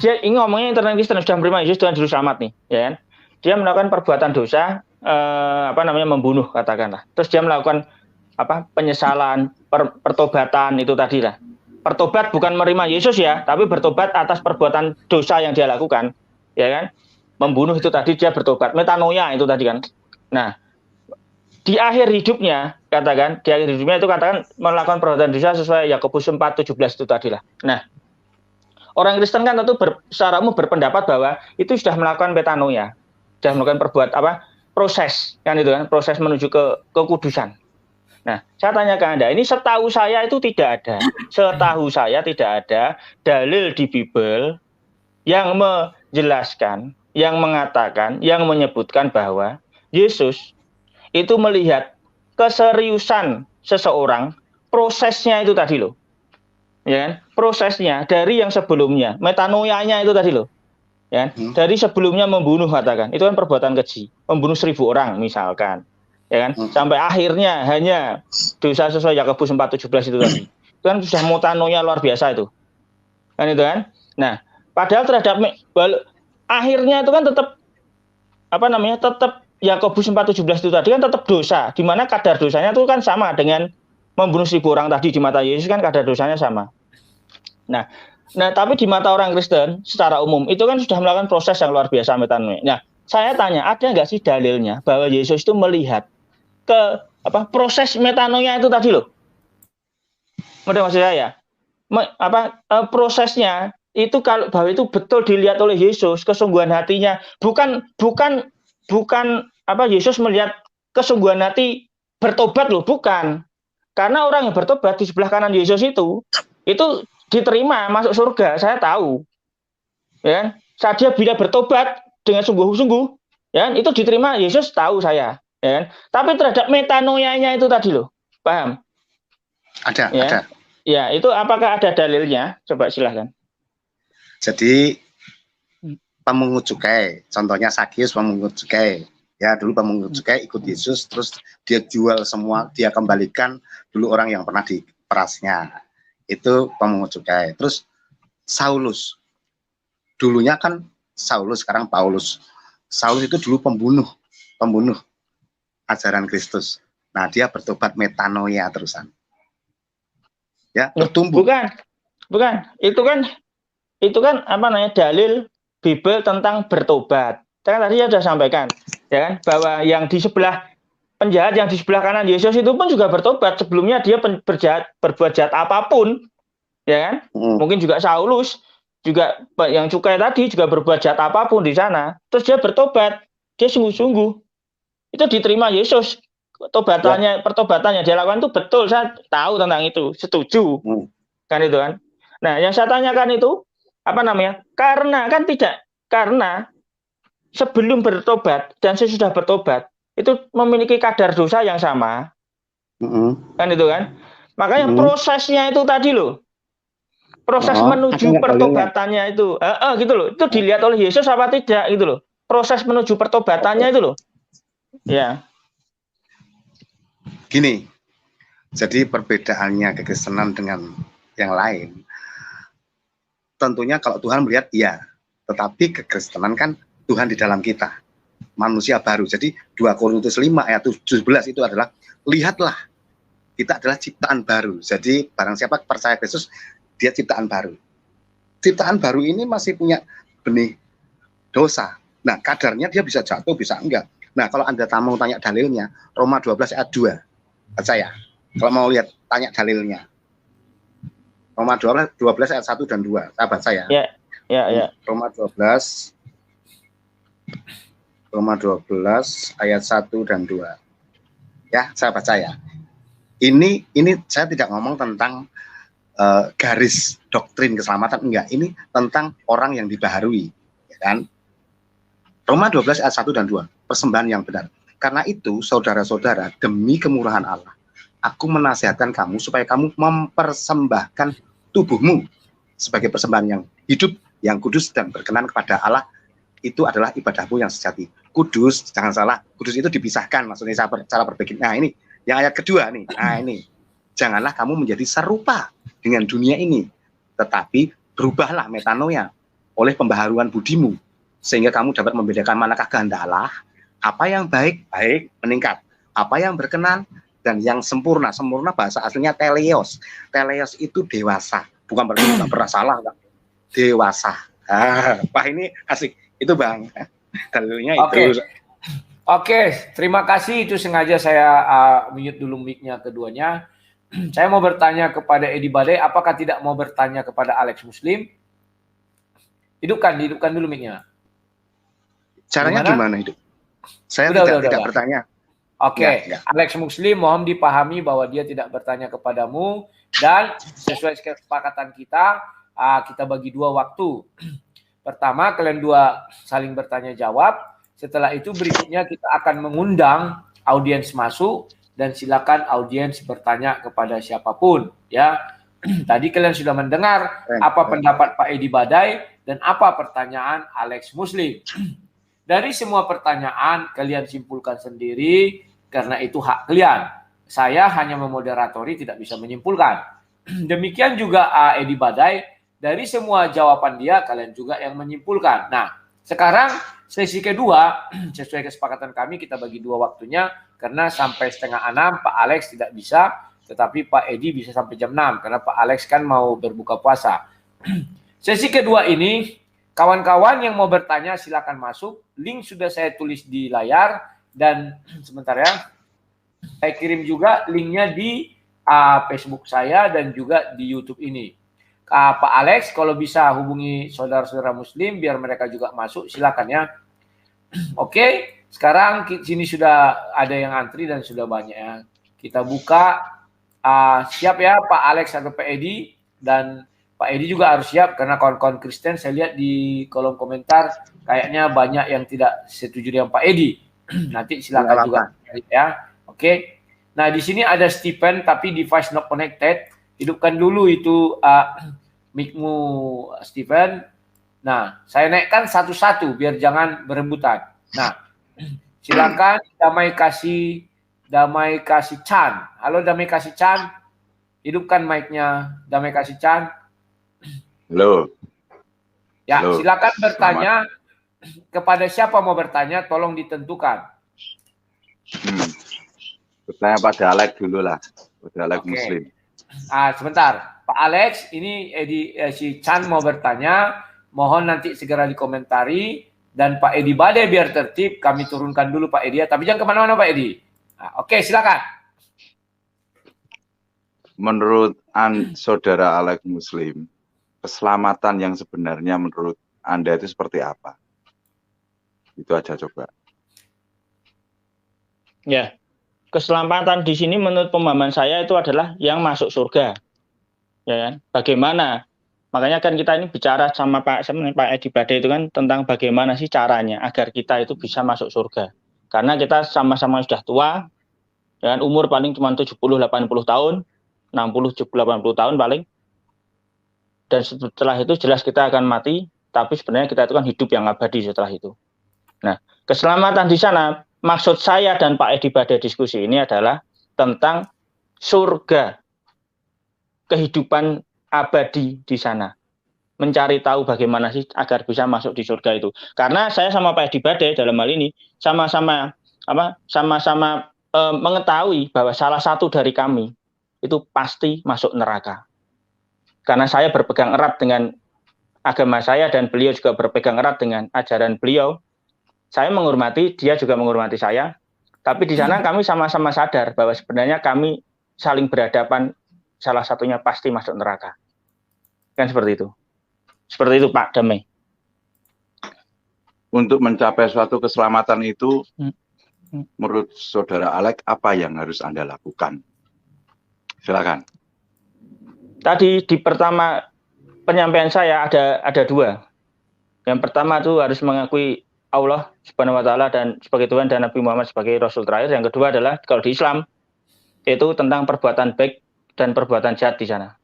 dia ini ngomongnya intern Kristen sudah menerima Yesus Tuhan Juru Selamat nih, ya kan? Dia melakukan perbuatan dosa, membunuh katakanlah. Terus dia melakukan penyesalan, pertobatan itu tadi lah. Bertobat bukan menerima Yesus ya, tapi bertobat atas perbuatan dosa yang dia lakukan, ya kan? Membunuh itu tadi dia bertobat, metanoia itu tadi kan. Nah, di akhir hidupnya itu katakan melakukan perbuatan dosa sesuai Yakobus 4:17 itu tadi lah. Nah, orang Kristen kan tentu secara umum berpendapat bahwa itu sudah melakukan metanoia, sudah melakukan proses kan itu kan, proses menuju ke kekudusan. Nah, saya tanya ke Anda, ini setahu saya itu tidak ada. Setahu saya tidak ada dalil di Bible yang menjelaskan, yang mengatakan, yang menyebutkan bahwa Yesus itu melihat keseriusan seseorang, prosesnya itu tadi loh. Ya kan? Prosesnya dari yang sebelumnya, metanoianya itu tadi loh. Ya kan? Dari sebelumnya membunuh katakan, itu kan perbuatan keji, membunuh 1.000 orang misalkan. Ya kan, sampai akhirnya hanya dosa sesuai Yakobus 4:17 itu tadi. Itu kan sudah metanoia luar biasa itu. Kan itu kan? Nah, padahal terhadap akhirnya itu kan tetap tetap Yakobus 4:17 itu tadi kan tetap dosa, di mana kadar dosanya itu kan sama dengan membunuh 1.000 orang tadi di mata Yesus kan kadar dosanya sama. Nah, tapi di mata orang Kristen secara umum itu kan sudah melakukan proses yang luar biasa metanoia. Nah, saya tanya, ada nggak sih dalilnya bahwa Yesus itu melihat ke proses metanoia itu tadi loh? Maksud saya prosesnya itu kalau bahwa itu betul dilihat oleh Yesus kesungguhan hatinya, bukan Yesus melihat kesungguhan hati bertobat loh, bukan. Karena orang yang bertobat di sebelah kanan Yesus itu diterima masuk surga, saya tahu. Ya, saat dia bila bertobat dengan sungguh-sungguh, ya, itu diterima Yesus, tahu saya. Ya kan? Tapi terhadap metanoianya itu tadi loh, paham? Ada. Ya, itu apakah ada dalilnya? Coba silahkan. Jadi pemungut cukai, contohnya Sakius pemungut cukai, ya dulu pemungut cukai ikut Yesus, terus dia jual semua, dia kembalikan dulu orang yang pernah diperasnya, itu pemungut cukai. Terus Saulus, dulunya kan Saulus, sekarang Paulus. Saulus itu dulu pembunuh ajaran Kristus. Nah, dia bertobat metanoia terusan. Ya, bertumbuh. Bukan. Itu kan dalil Bible tentang bertobat. Kan tadi saya sudah sampaikan, ya kan, bahwa yang di sebelah penjahat yang di sebelah kanan Yesus itu pun juga bertobat. Sebelumnya dia berbuat jahat apapun, ya kan? Mungkin juga Saulus juga yang cukai tadi juga berbuat jahat apapun di sana. Terus dia bertobat, dia sungguh-sungguh. Itu diterima Yesus. Pertobatannya dia lakukan itu betul, saya tahu tentang itu, setuju. Kan itu kan. Nah, yang saya tanyakan itu karena sebelum bertobat dan sesudah bertobat itu memiliki kadar dosa yang sama. Kan itu kan. Makanya prosesnya itu tadi loh. Proses menuju pertobatannya itu. Gitu loh. Itu dilihat oleh Yesus apa tidak gitu loh. Proses menuju pertobatannya itu loh. Ya. Gini. Jadi perbedaannya kekristenan dengan yang lain. Tentunya kalau Tuhan melihat iya, tetapi kekristenan kan Tuhan di dalam kita, manusia baru. Jadi 2 Korintus 5 ayat 17 itu adalah, lihatlah kita adalah ciptaan baru. Jadi barang siapa percaya Kristus, dia ciptaan baru. Ciptaan baru ini masih punya benih dosa. Nah, kadarnya dia bisa jatuh, bisa enggak. Nah, kalau Anda mau tanya dalilnya, Roma 12 ayat 2. Percaya. Kalau mau lihat, tanya dalilnya. Roma 12 ayat 1 dan 2. Sahabat saya. Ya. Ya. Roma 12 ayat 1 dan 2. Ya, saya baca ya. Ini saya tidak ngomong tentang garis doktrin keselamatan, enggak. Ini tentang orang yang dibaharui, ya kan? Roma 12 ayat 1 dan 2, persembahan yang benar. Karena itu, saudara-saudara, demi kemurahan Allah, aku menasihatkan kamu supaya kamu mempersembahkan tubuhmu sebagai persembahan yang hidup, yang kudus dan berkenan kepada Allah. Itu adalah ibadahmu yang sejati. Kudus, jangan salah, kudus itu dipisahkan, maksudnya cara berpikir. Nah ini, yang ayat kedua nih, nah ini, janganlah kamu menjadi serupa dengan dunia ini, tetapi berubahlah metanoia oleh pembaharuan budimu, sehingga kamu dapat membedakan manakah kehendak Allah, apa yang baik meningkat, apa yang berkenan dan yang sempurna. Sempurna bahasa aslinya teleos. Teleos itu dewasa, bukan berarti nggak pernah salah, enggak. Dewasa. Pak ini asik. Itu Bang, dalilnya itu. Oke, terima kasih. Itu sengaja saya mute dulu mic-nya keduanya. Saya mau bertanya kepada Edi Badai, apakah tidak mau bertanya kepada Alex Muslim? Hidupkan dulu mic-nya. Caranya gimana hidup? Saya tidak bertanya. Oke. Alex Muslim, mohon dipahami bahwa dia tidak bertanya kepadamu, dan sesuai kesepakatan kita bagi 2 waktu. Pertama, kalian 2 saling bertanya jawab. Setelah itu berikutnya kita akan mengundang audiens masuk, dan silakan audiens bertanya kepada siapapun, ya. Tadi kalian sudah mendengar apa pendapat Pak Edi Badai dan apa pertanyaan Alex Muslim. Dari semua pertanyaan kalian simpulkan sendiri, karena itu hak kalian. Saya hanya memoderatori, tidak bisa menyimpulkan. Demikian juga Edi Badai. Dari semua jawaban dia, kalian juga yang menyimpulkan. Nah, sekarang sesi kedua, sesuai kesepakatan kami, kita bagi 2 waktunya, karena sampai 5:30 Pak Alex tidak bisa, tetapi Pak Edi bisa sampai jam 6, karena Pak Alex kan mau berbuka puasa. Sesi kedua ini, kawan-kawan yang mau bertanya silakan masuk, link sudah saya tulis di layar, dan sebentar ya, saya kirim juga linknya di Facebook saya dan juga di YouTube ini. Pak Alex, kalau bisa hubungi saudara-saudara Muslim biar mereka juga masuk, silakan ya. Oke, sekarang sini sudah ada yang antri dan sudah banyak ya. Kita buka, siap ya Pak Alex atau Pak Edi, dan Pak Edi juga harus siap karena kawan-kawan Kristen saya lihat di kolom komentar kayaknya banyak yang tidak setuju dengan Pak Edi. Nanti silakan juga ya. Oke. Nah, di sini ada Stephen tapi device not connected. Hidupkan dulu itu mic-mu Stephen. Nah, saya naikkan satu-satu biar jangan berebutan. Nah, silakan Damai Kasih Chan. Halo Damai Kasih Chan. Hidupkan mic-nya Damai Kasih Chan. Halo. Ya, Halo. silakan bertanya. Kepada siapa mau bertanya, tolong ditentukan. Bertanya pada Alex dulu lah. Pada Alex Muslim. Sebentar, Pak Alex, ini si Chan mau bertanya, mohon nanti segera dikomentari, dan Pak Edi Badai biar tertib, kami turunkan dulu Pak Edi, tapi jangan kemana-mana Pak Edi. Oke, silakan. Menurut saudara Alex Muslim, keselamatan yang sebenarnya menurut Anda itu seperti apa? Itu aja coba. Ya. Keselamatan di sini menurut pemahaman saya itu adalah yang masuk surga, ya kan? Bagaimana? Makanya kan kita ini bicara sama Pak Edi Badai itu kan tentang bagaimana sih caranya agar kita itu bisa masuk surga. Karena kita sama-sama sudah tua, ya kan? Umur paling cuma 70-80 tahun, 60-70-80 tahun paling. Dan setelah itu jelas kita akan mati, tapi sebenarnya kita itu kan hidup yang abadi setelah itu. Nah, keselamatan di sana. Maksud saya dan Pak Edi Badai diskusi ini adalah tentang surga, kehidupan abadi di sana. Mencari tahu bagaimana sih agar bisa masuk di surga itu. Karena saya sama Pak Edi Badai dalam hal ini sama-sama mengetahui bahwa salah satu dari kami itu pasti masuk neraka. Karena saya berpegang erat dengan agama saya dan beliau juga berpegang erat dengan ajaran beliau. Saya menghormati, dia juga menghormati saya. Tapi di sana kami sama-sama sadar bahwa sebenarnya kami saling berhadapan, salah satunya pasti masuk neraka. Kan seperti itu. Seperti itu Pak Damai. Untuk mencapai suatu keselamatan itu, menurut Saudara Alex, apa yang harus Anda lakukan? Silakan. Tadi di pertama penyampaian saya ada dua. Yang pertama itu harus mengakui Allah Subhanahu wa taala dan sebagai Tuhan dan Nabi Muhammad sebagai Rasul terakhir. Yang kedua adalah kalau di Islam itu tentang perbuatan baik dan perbuatan jahat di sana.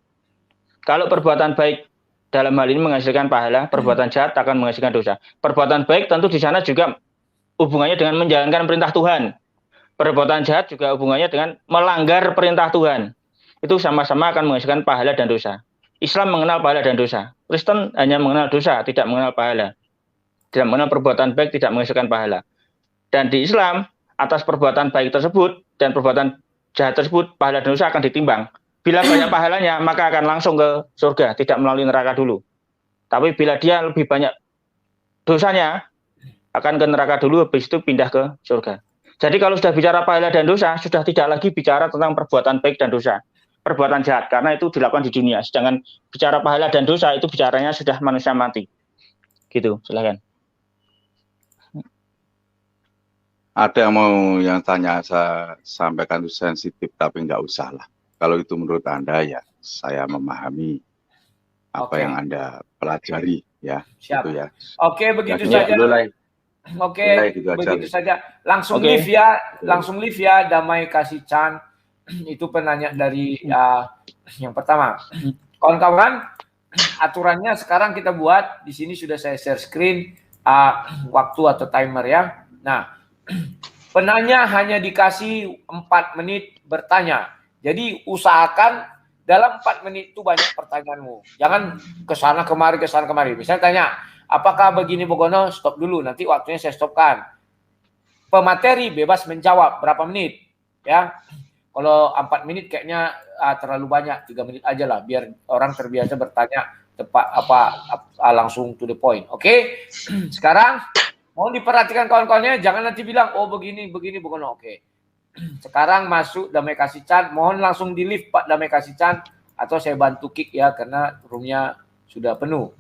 Kalau perbuatan baik dalam hal ini menghasilkan pahala, perbuatan jahat akan menghasilkan dosa. Perbuatan baik tentu di sana juga hubungannya dengan menjalankan perintah Tuhan. Perbuatan jahat juga hubungannya dengan melanggar perintah Tuhan. Itu sama-sama akan menghasilkan pahala dan dosa. Islam mengenal pahala dan dosa. Kristen hanya mengenal dosa, tidak mengenal pahala. Tidak mengenal perbuatan baik, tidak menghasilkan pahala. Dan di Islam, atas perbuatan baik tersebut dan perbuatan jahat tersebut, pahala dan dosa akan ditimbang. Bila banyak pahalanya, maka akan langsung ke surga, tidak melalui neraka dulu. Tapi bila dia lebih banyak dosanya, akan ke neraka dulu, habis itu pindah ke surga. Jadi kalau sudah bicara pahala dan dosa, sudah tidak lagi bicara tentang perbuatan baik dan dosa. Perbuatan jahat, karena itu dilakukan di dunia. Sedangkan bicara pahala dan dosa, itu bicaranya sudah manusia mati. Gitu, silakan. Ada yang tanya, saya sampaikan itu sensitif, tapi nggak usah lah. Kalau itu menurut Anda, ya saya memahami apa yang Anda pelajari, ya. Siap. Gitu ya. Oke, begitu Ya, saja. dulu lah. Oke, Gitu aja. begitu saja. Langsung Oke. live ya, langsung live ya. Damai kasih Chan. Itu penanya dari yang pertama. Kawan-kawan, aturannya sekarang kita buat di sini sudah saya share screen waktu atau timer ya. Nah, penanya hanya dikasih 4 menit bertanya. Jadi usahakan dalam 4 menit itu banyak pertanyaanmu. Jangan kesana kemari. Misalnya tanya, apakah begini Bogono? Stop dulu, nanti waktunya saya stopkan. Pemateri bebas menjawab berapa menit, ya. Kalau 4 menit kayaknya terlalu banyak, 3 menit aja lah, biar orang terbiasa bertanya tepat langsung to the point. Oke? Sekarang mohon diperhatikan kawan-kawannya, jangan nanti bilang oh begini Bogono. Oke. Sekarang masuk Damai Kasih Chan, mohon langsung di lift Pak Damai Kasih Chan atau saya bantu kick ya karena roomnya sudah penuh.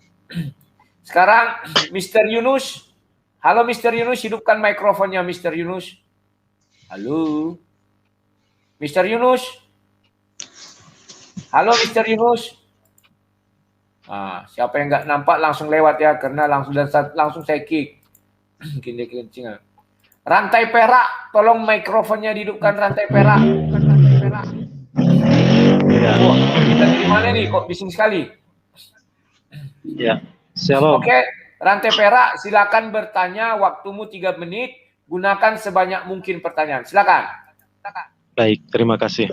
Sekarang Mr. Yunus. Halo Mr. Yunus, hidupkan mikrofonnya Mr. Yunus. Halo. Mr. Yunus. Halo Mr. Yunus. Siapa yang nggak nampak langsung lewat ya karena langsung saya kick. Mungkin dia kencingan. Rantai perak, tolong mikrofonnya dihidupkan rantai perak. Ya. Oh, kita di mana nih? Kok bising sekali? Ya. Shalom. Oke, rantai perak, silakan bertanya. Waktumu 3 menit. Gunakan sebanyak mungkin pertanyaan. Silakan. Baik, terima kasih.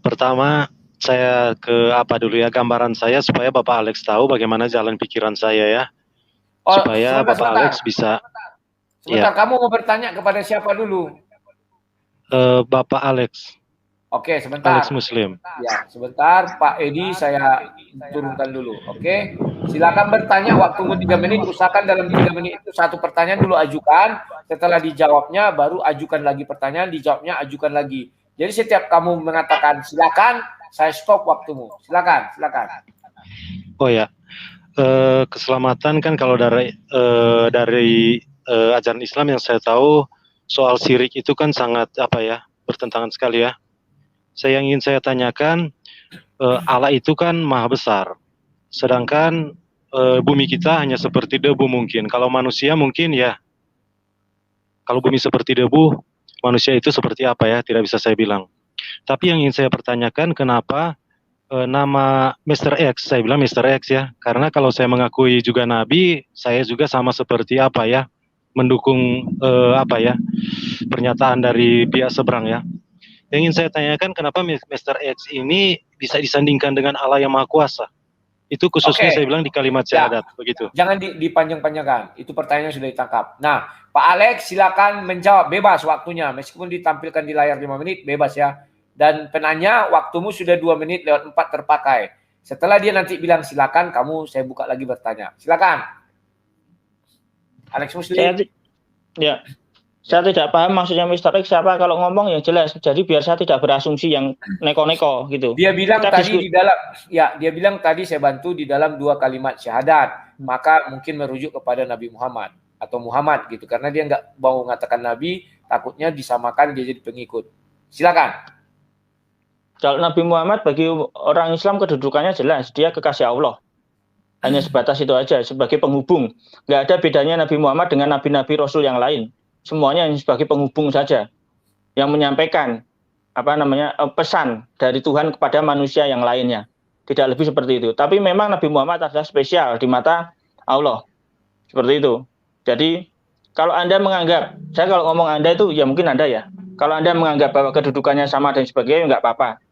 Pertama, saya ke apa dulu ya gambaran saya supaya Bapak Alex tahu bagaimana jalan pikiran saya ya. Supaya Bapak Alex bisa. Sebentar, kamu mau bertanya kepada siapa dulu? Bapak Alex. Oke, sebentar. Alex Muslim. Ya, sebentar Pak Edi saya turunkan dulu. Oke. Silakan bertanya, waktumu 3 menit. Usahakan dalam 3 menit itu satu pertanyaan dulu ajukan. Setelah dijawabnya baru ajukan lagi pertanyaan, dijawabnya ajukan lagi. Jadi setiap kamu mengatakan silakan, saya stop waktumu. Silakan. Oh ya. Keselamatan kan kalau dari ajaran Islam yang saya tahu soal syirik itu kan sangat bertentangan sekali ya. Yang ingin saya tanyakan, Allah itu kan maha besar, sedangkan bumi kita hanya seperti debu mungkin. Kalau manusia mungkin ya, kalau bumi seperti debu, manusia itu seperti apa ya, tidak bisa saya bilang. Tapi yang ingin saya pertanyakan, kenapa nama Mr. X, saya bilang Mr. X ya, karena kalau saya mengakui juga Nabi, saya juga sama seperti mendukung pernyataan dari pihak seberang ya. Yang ingin saya tanyakan, kenapa Mr. X ini bisa disandingkan dengan Allah yang Maha Kuasa? Itu khususnya saya bilang di kalimat syahadat, begitu. Jangan dipanjang-panjangkan, itu pertanyaannya sudah ditangkap. Nah, Pak Alex silakan menjawab, bebas waktunya, meskipun ditampilkan di layar 5 menit, bebas ya. Dan penanya, waktumu sudah 2 menit lewat 4 terpakai. Setelah dia nanti bilang silakan, saya buka lagi bertanya. Silakan. Alex Muslim. Ya. Saya tidak paham maksudnya Mr. X siapa kalau ngomong yang jelas. Jadi biar saya tidak berasumsi yang neko-neko gitu. Dia bilang Kita tadi diskusi. di dalam, ya dia bilang tadi saya bantu di dalam 2 kalimat syahadat, maka mungkin merujuk kepada Nabi Muhammad atau Muhammad gitu, karena dia nggak mau mengatakan Nabi, takutnya disamakan dia jadi pengikut. Silakan. Kalau Nabi Muhammad bagi orang Islam kedudukannya jelas, dia kekasih Allah. Hanya sebatas itu aja, sebagai penghubung. Nggak ada bedanya Nabi Muhammad dengan nabi-nabi Rasul yang lain. Semuanya sebagai penghubung saja, yang menyampaikan pesan dari Tuhan kepada manusia yang lainnya. Tidak lebih seperti itu. Tapi memang Nabi Muhammad adalah spesial di mata Allah. Seperti itu. Jadi kalau Anda menganggap, saya kalau ngomong Anda itu ya mungkin Anda ya. Kalau Anda menganggap bahwa kedudukannya sama dan sebagainya, nggak apa-apa.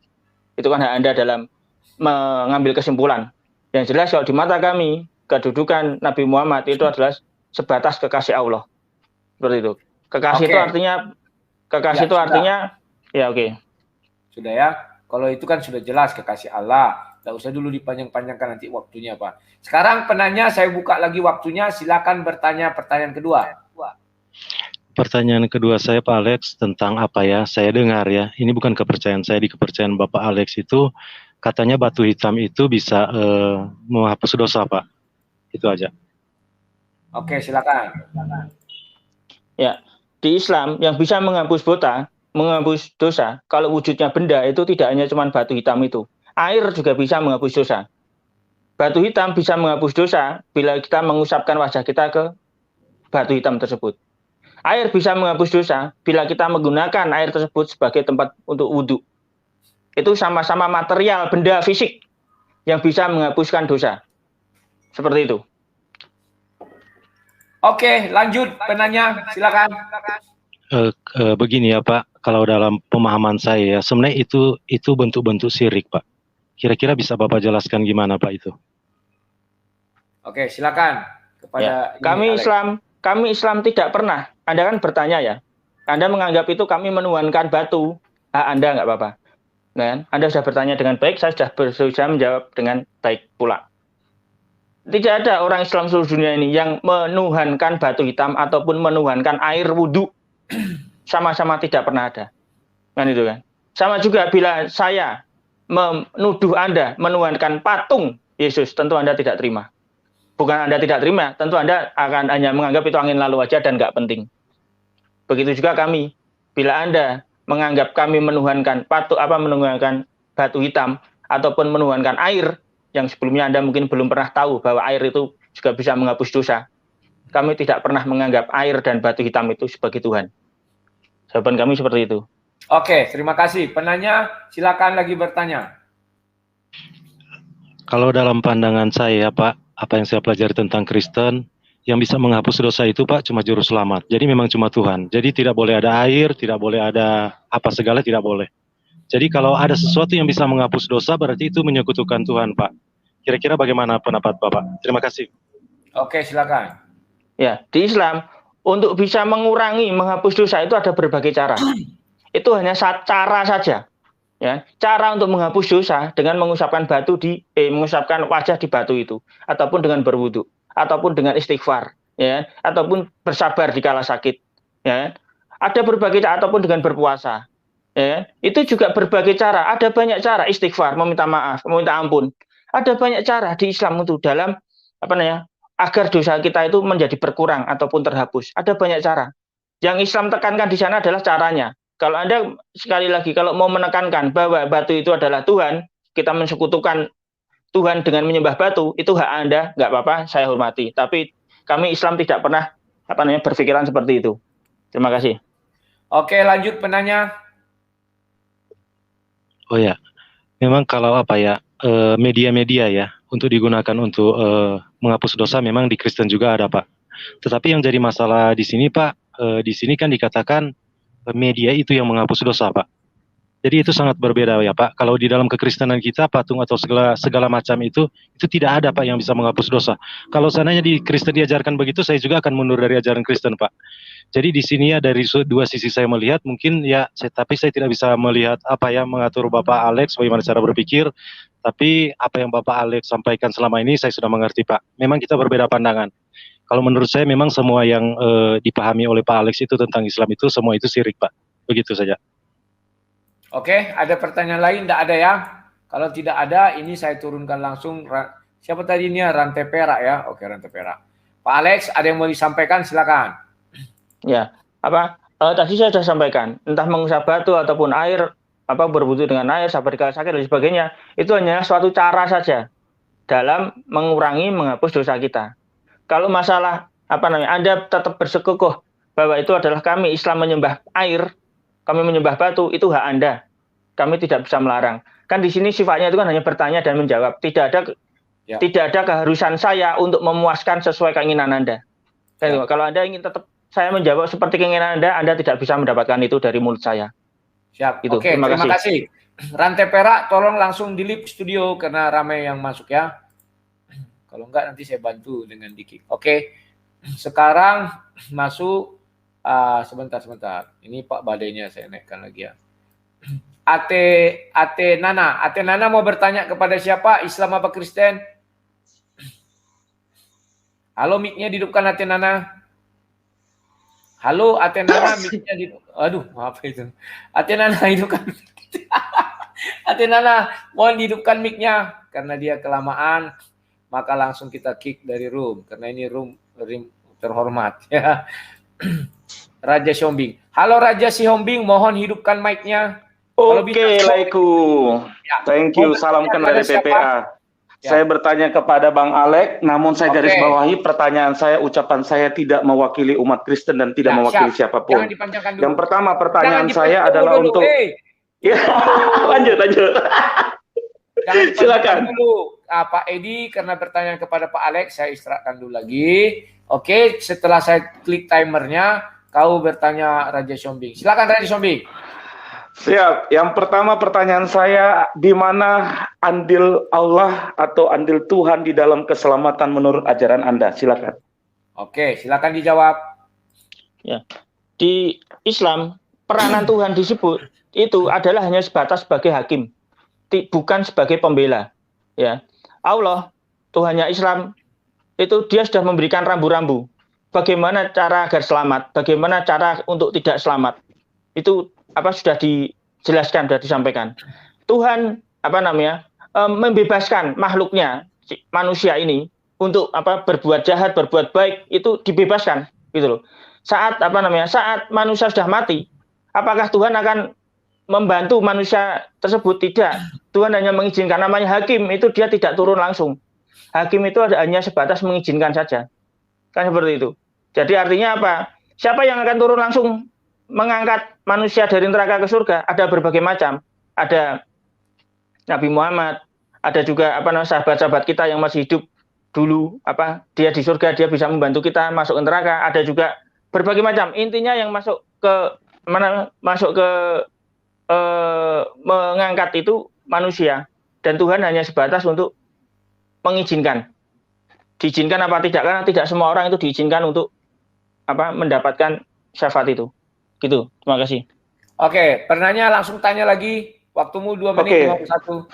Itu kan hak Anda dalam mengambil kesimpulan. Yang jelas kalau di mata kami, kedudukan Nabi Muhammad itu adalah sebatas kekasih Allah. Seperti itu. Kekasih itu artinya ya oke. Sudah ya. Kalau itu kan sudah jelas kekasih Allah. Tidak usah dulu dipanjang-panjangkan nanti waktunya, Pak. Sekarang penanya saya buka lagi waktunya. Silakan bertanya pertanyaan kedua. Pertanyaan kedua saya Pak Alex tentang apa ya? Saya dengar ya, ini bukan kepercayaan saya, di kepercayaan Bapak Alex itu katanya batu hitam itu bisa menghapus dosa, Pak. Itu aja. Oke, silakan. Ya, di Islam yang bisa menghapus dosa, kalau wujudnya benda itu tidak hanya cuma batu hitam itu. Air juga bisa menghapus dosa. Batu hitam bisa menghapus dosa bila kita mengusapkan wajah kita ke batu hitam tersebut. Air bisa menghapus dosa bila kita menggunakan air tersebut sebagai tempat untuk wudhu. Itu sama-sama material, benda fisik yang bisa menghapuskan dosa. Seperti itu. Oke, lanjut penanya, silakan. Begini ya Pak, kalau dalam pemahaman saya ya, sebenarnya itu bentuk-bentuk syirik Pak. Kira-kira bisa Bapak jelaskan gimana Pak itu? Oke, silakan kepada kami Islam tidak pernah. Anda kan bertanya ya. Anda menganggap itu kami menuhankan batu. Anda nggak apa-apa. Nah, Anda sudah bertanya dengan baik, saya sudah berusaha menjawab dengan baik pula. Tidak ada orang Islam seluruh dunia ini yang menuhankan batu hitam ataupun menuhankan air wudhu. Sama-sama tidak pernah ada. Kan itu kan. Sama juga bila saya menuduh Anda menuhankan patung Yesus, tentu Anda tidak terima. Bukan Anda tidak terima, tentu Anda akan hanya menganggap itu angin lalu aja dan nggak penting. Begitu juga kami. Bila Anda menganggap kami menuhankan menuhankan batu hitam ataupun menuhankan air, yang sebelumnya Anda mungkin belum pernah tahu bahwa air itu juga bisa menghapus dosa. Kami tidak pernah menganggap air dan batu hitam itu sebagai Tuhan. Jawaban kami seperti itu. Oke, terima kasih. Penanya, silakan lagi bertanya. Kalau dalam pandangan saya Pak, apa yang saya pelajari tentang Kristen, yang bisa menghapus dosa itu Pak cuma juru selamat. Jadi memang cuma Tuhan. Jadi tidak boleh ada air, tidak boleh ada apa segala, tidak boleh. Jadi kalau ada sesuatu yang bisa menghapus dosa, berarti itu menyekutukan Tuhan Pak. Kira-kira bagaimana pendapat Bapak? Terima kasih. Oke, silakan. Ya, di Islam untuk bisa menghapus dosa itu ada berbagai cara. Itu hanya cara saja. Ya, cara untuk menghapus dosa dengan mengusapkan mengusapkan wajah di batu itu, ataupun dengan berwudu, ataupun dengan istighfar, ya, ataupun bersabar di kala sakit, ya. Ada berbagai cara, ataupun dengan berpuasa, ya. Itu juga berbagai cara. Ada banyak cara istighfar, meminta maaf, meminta ampun. Ada banyak cara di Islam untuk dalam agar dosa kita itu menjadi berkurang ataupun terhapus. Ada banyak cara. Yang Islam tekankan di sana adalah caranya. Kalau Anda sekali lagi kalau mau menekankan bahwa batu itu adalah Tuhan, kita mensekutukan Tuhan dengan menyembah batu, itu hak Anda, nggak apa-apa, saya hormati. Tapi kami Islam tidak pernah berpikiran seperti itu. Terima kasih. Oke, lanjut penanya. Oh ya, memang kalau media-media ya untuk digunakan untuk menghapus dosa memang di Kristen juga ada Pak. Tetapi yang jadi masalah di sini Pak, di sini kan dikatakan media itu yang menghapus dosa Pak. Jadi itu sangat berbeda ya Pak. Kalau di dalam kekristenan kita patung atau segala macam itu tidak ada Pak yang bisa menghapus dosa. Kalau seandainya di Kristen diajarkan begitu, saya juga akan mundur dari ajaran Kristen Pak. Jadi di sini ya dari dua sisi saya melihat mungkin ya, tapi saya tidak bisa melihat mengatur Bapak Alex bagaimana cara berpikir. Tapi apa yang Bapak Alex sampaikan selama ini saya sudah mengerti Pak. Memang kita berbeda pandangan. Kalau menurut saya memang semua yang dipahami oleh Pak Alex itu tentang Islam itu semua itu syirik, Pak. Begitu saja. Oke, ada pertanyaan lain? Tidak ada ya? Kalau tidak ada, ini saya turunkan langsung. Siapa tadi ini? Rantai perak ya? Oke, rantai perak. Pak Alex, ada yang mau disampaikan? Silakan. Ya, tadi saya sudah sampaikan, entah mengusap batu ataupun air, berwudu dengan air, sabar dikala sakit dan sebagainya, itu hanya suatu cara saja dalam mengurangi, menghapus dosa kita. Kalau masalah Anda tetap bersekukuh bahwa itu adalah kami Islam menyembah air, kami menyembah batu, itu hak Anda. Kami tidak bisa melarang. Kan di sini sifatnya itu kan hanya bertanya dan menjawab. Tidak ada keharusan saya untuk memuaskan sesuai keinginan Anda. Kalau Anda ingin tetap saya menjawab seperti keinginan Anda tidak bisa mendapatkan itu dari mulut saya. Siap. Gitu. Oke, terima kasih. Rantai perak, tolong langsung di live studio karena ramai yang masuk ya. Kalau enggak nanti saya bantu dengan Diki. Oke, sekarang masuk. Sebentar. Ini Pak Badainya saya naikkan lagi ya. Ate Nana mau bertanya kepada siapa? Islam apa Kristen? Halo, mic-nya dihidupkan Ate Nana. Halo Ate Nana, mic-nya dihidupkan. Aduh, maaf itu. Ate Nana hidupkan. Ate Nana, mohon dihidupkan mic-nya karena dia kelamaan, maka langsung kita kick dari room karena ini room terhormat ya. Raja Siombing. Halo Raja Siombing, mohon hidupkan mic-nya. Oke, Laiku. Ya. Thank you. Salamkan dari PPA. Ya. Saya bertanya kepada Bang Alek, namun saya garis bawahi pertanyaan saya, ucapan saya tidak mewakili umat Kristen dan tidak mewakili siapapun. Jangan dipanjangkan dulu. Yang pertama pertanyaan saya adalah untuk ya, lanjut. Silakan dulu. Pak Edi, karena bertanya kepada Pak Alex, saya istirahatkan dulu lagi. Oke, setelah saya klik timernya, kau bertanya Raja Siombing. Silakan Raja Siombing. Siap. Yang pertama pertanyaan saya, di mana andil Allah atau andil Tuhan di dalam keselamatan menurut ajaran Anda? Silakan. Oke, silakan dijawab. Ya. Di Islam, peranan Tuhan disebut itu adalah hanya sebatas sebagai hakim, bukan sebagai pembela. Ya. Allah, Tuhannya Islam, itu dia sudah memberikan rambu-rambu. Bagaimana cara agar selamat, bagaimana cara untuk tidak selamat. Itu sudah dijelaskan, sudah disampaikan. Tuhan membebaskan makhluknya, manusia ini untuk berbuat jahat, berbuat baik, itu dibebaskan gitu loh. Saat saat manusia sudah mati, apakah Tuhan akan membantu manusia tersebut? Tidak. Tuhan hanya mengizinkan, namanya hakim, itu dia tidak turun langsung. Hakim itu hanya sebatas mengizinkan saja. Kan seperti itu. Jadi artinya apa? Siapa yang akan turun langsung mengangkat manusia dari neraka ke surga? Ada berbagai macam. Ada Nabi Muhammad, ada juga sahabat-sahabat kita yang masih hidup dulu, dia di surga, dia bisa membantu kita masuk ke neraka. Ada juga berbagai macam. Intinya yang masuk ke mengangkat itu manusia, dan Tuhan hanya sebatas untuk mengizinkan. Diizinkan apa tidak? Karena tidak semua orang itu diizinkan untuk mendapatkan syafaat itu. Gitu. Terima kasih. Oke, pernahnya langsung tanya lagi. Waktumu 2 menit 51.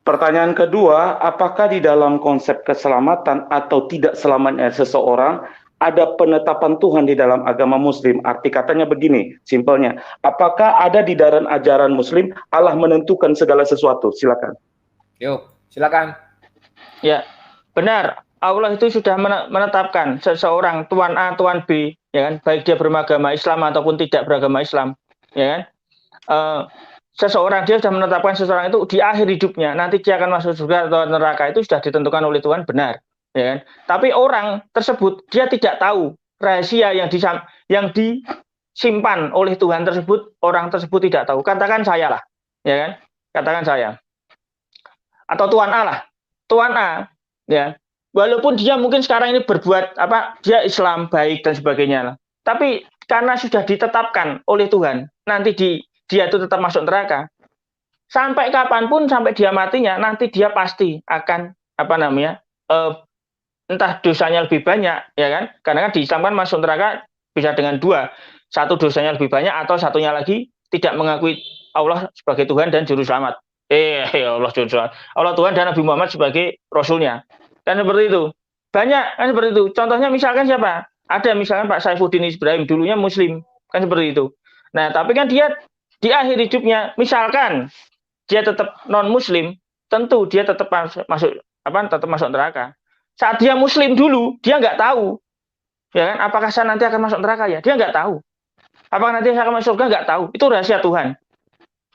Pertanyaan kedua, apakah di dalam konsep keselamatan atau tidak selamatnya seseorang ada penetapan Tuhan di dalam agama Muslim? Arti katanya begini, simpelnya. Apakah ada di dalam ajaran Muslim Allah menentukan segala sesuatu? Silakan. Yuk, silakan. Ya, benar. Allah itu sudah menetapkan seseorang Tuan A, Tuan B, ya kan? Baik dia beragama Islam ataupun tidak beragama Islam, ya kan? Seseorang dia sudah menetapkan seseorang itu di akhir hidupnya nanti dia akan masuk surga atau neraka, itu sudah ditentukan oleh Tuhan, benar, ya kan? Tapi orang tersebut dia tidak tahu rahasia yang disimpan oleh Tuhan tersebut, orang tersebut tidak tahu. Katakan saya lah, ya kan? Katakan saya atau Tuan A lah, Tuan A, ya. Walaupun dia mungkin sekarang ini berbuat dia Islam baik dan sebagainya lah. Tapi karena sudah ditetapkan oleh Tuhan, nanti dia itu tetap masuk neraka. Sampai kapanpun, sampai dia matinya, nanti dia pasti akan entah dosanya lebih banyak, ya kan? Karena kan di Islam kan masuk neraka bisa dengan 2. Satu dosanya lebih banyak atau satunya lagi tidak mengakui Allah sebagai Tuhan dan juru selamat. Allah juru selamat. Allah Tuhan dan Nabi Muhammad sebagai rasulnya. Dan seperti itu. Banyak kan seperti itu. Contohnya misalkan siapa? Ada misalkan Pak Saifuddin Ibrahim, dulunya Muslim, kan seperti itu. Nah, tapi kan dia di akhir hidupnya, misalkan dia tetap non Muslim, tentu dia tetap masuk neraka. Saat dia Muslim dulu, dia nggak tahu, ya kan? Apakah saya nanti akan masuk neraka ya? Dia nggak tahu. Apakah nanti saya akan masuk surga? Nggak tahu. Itu rahasia Tuhan.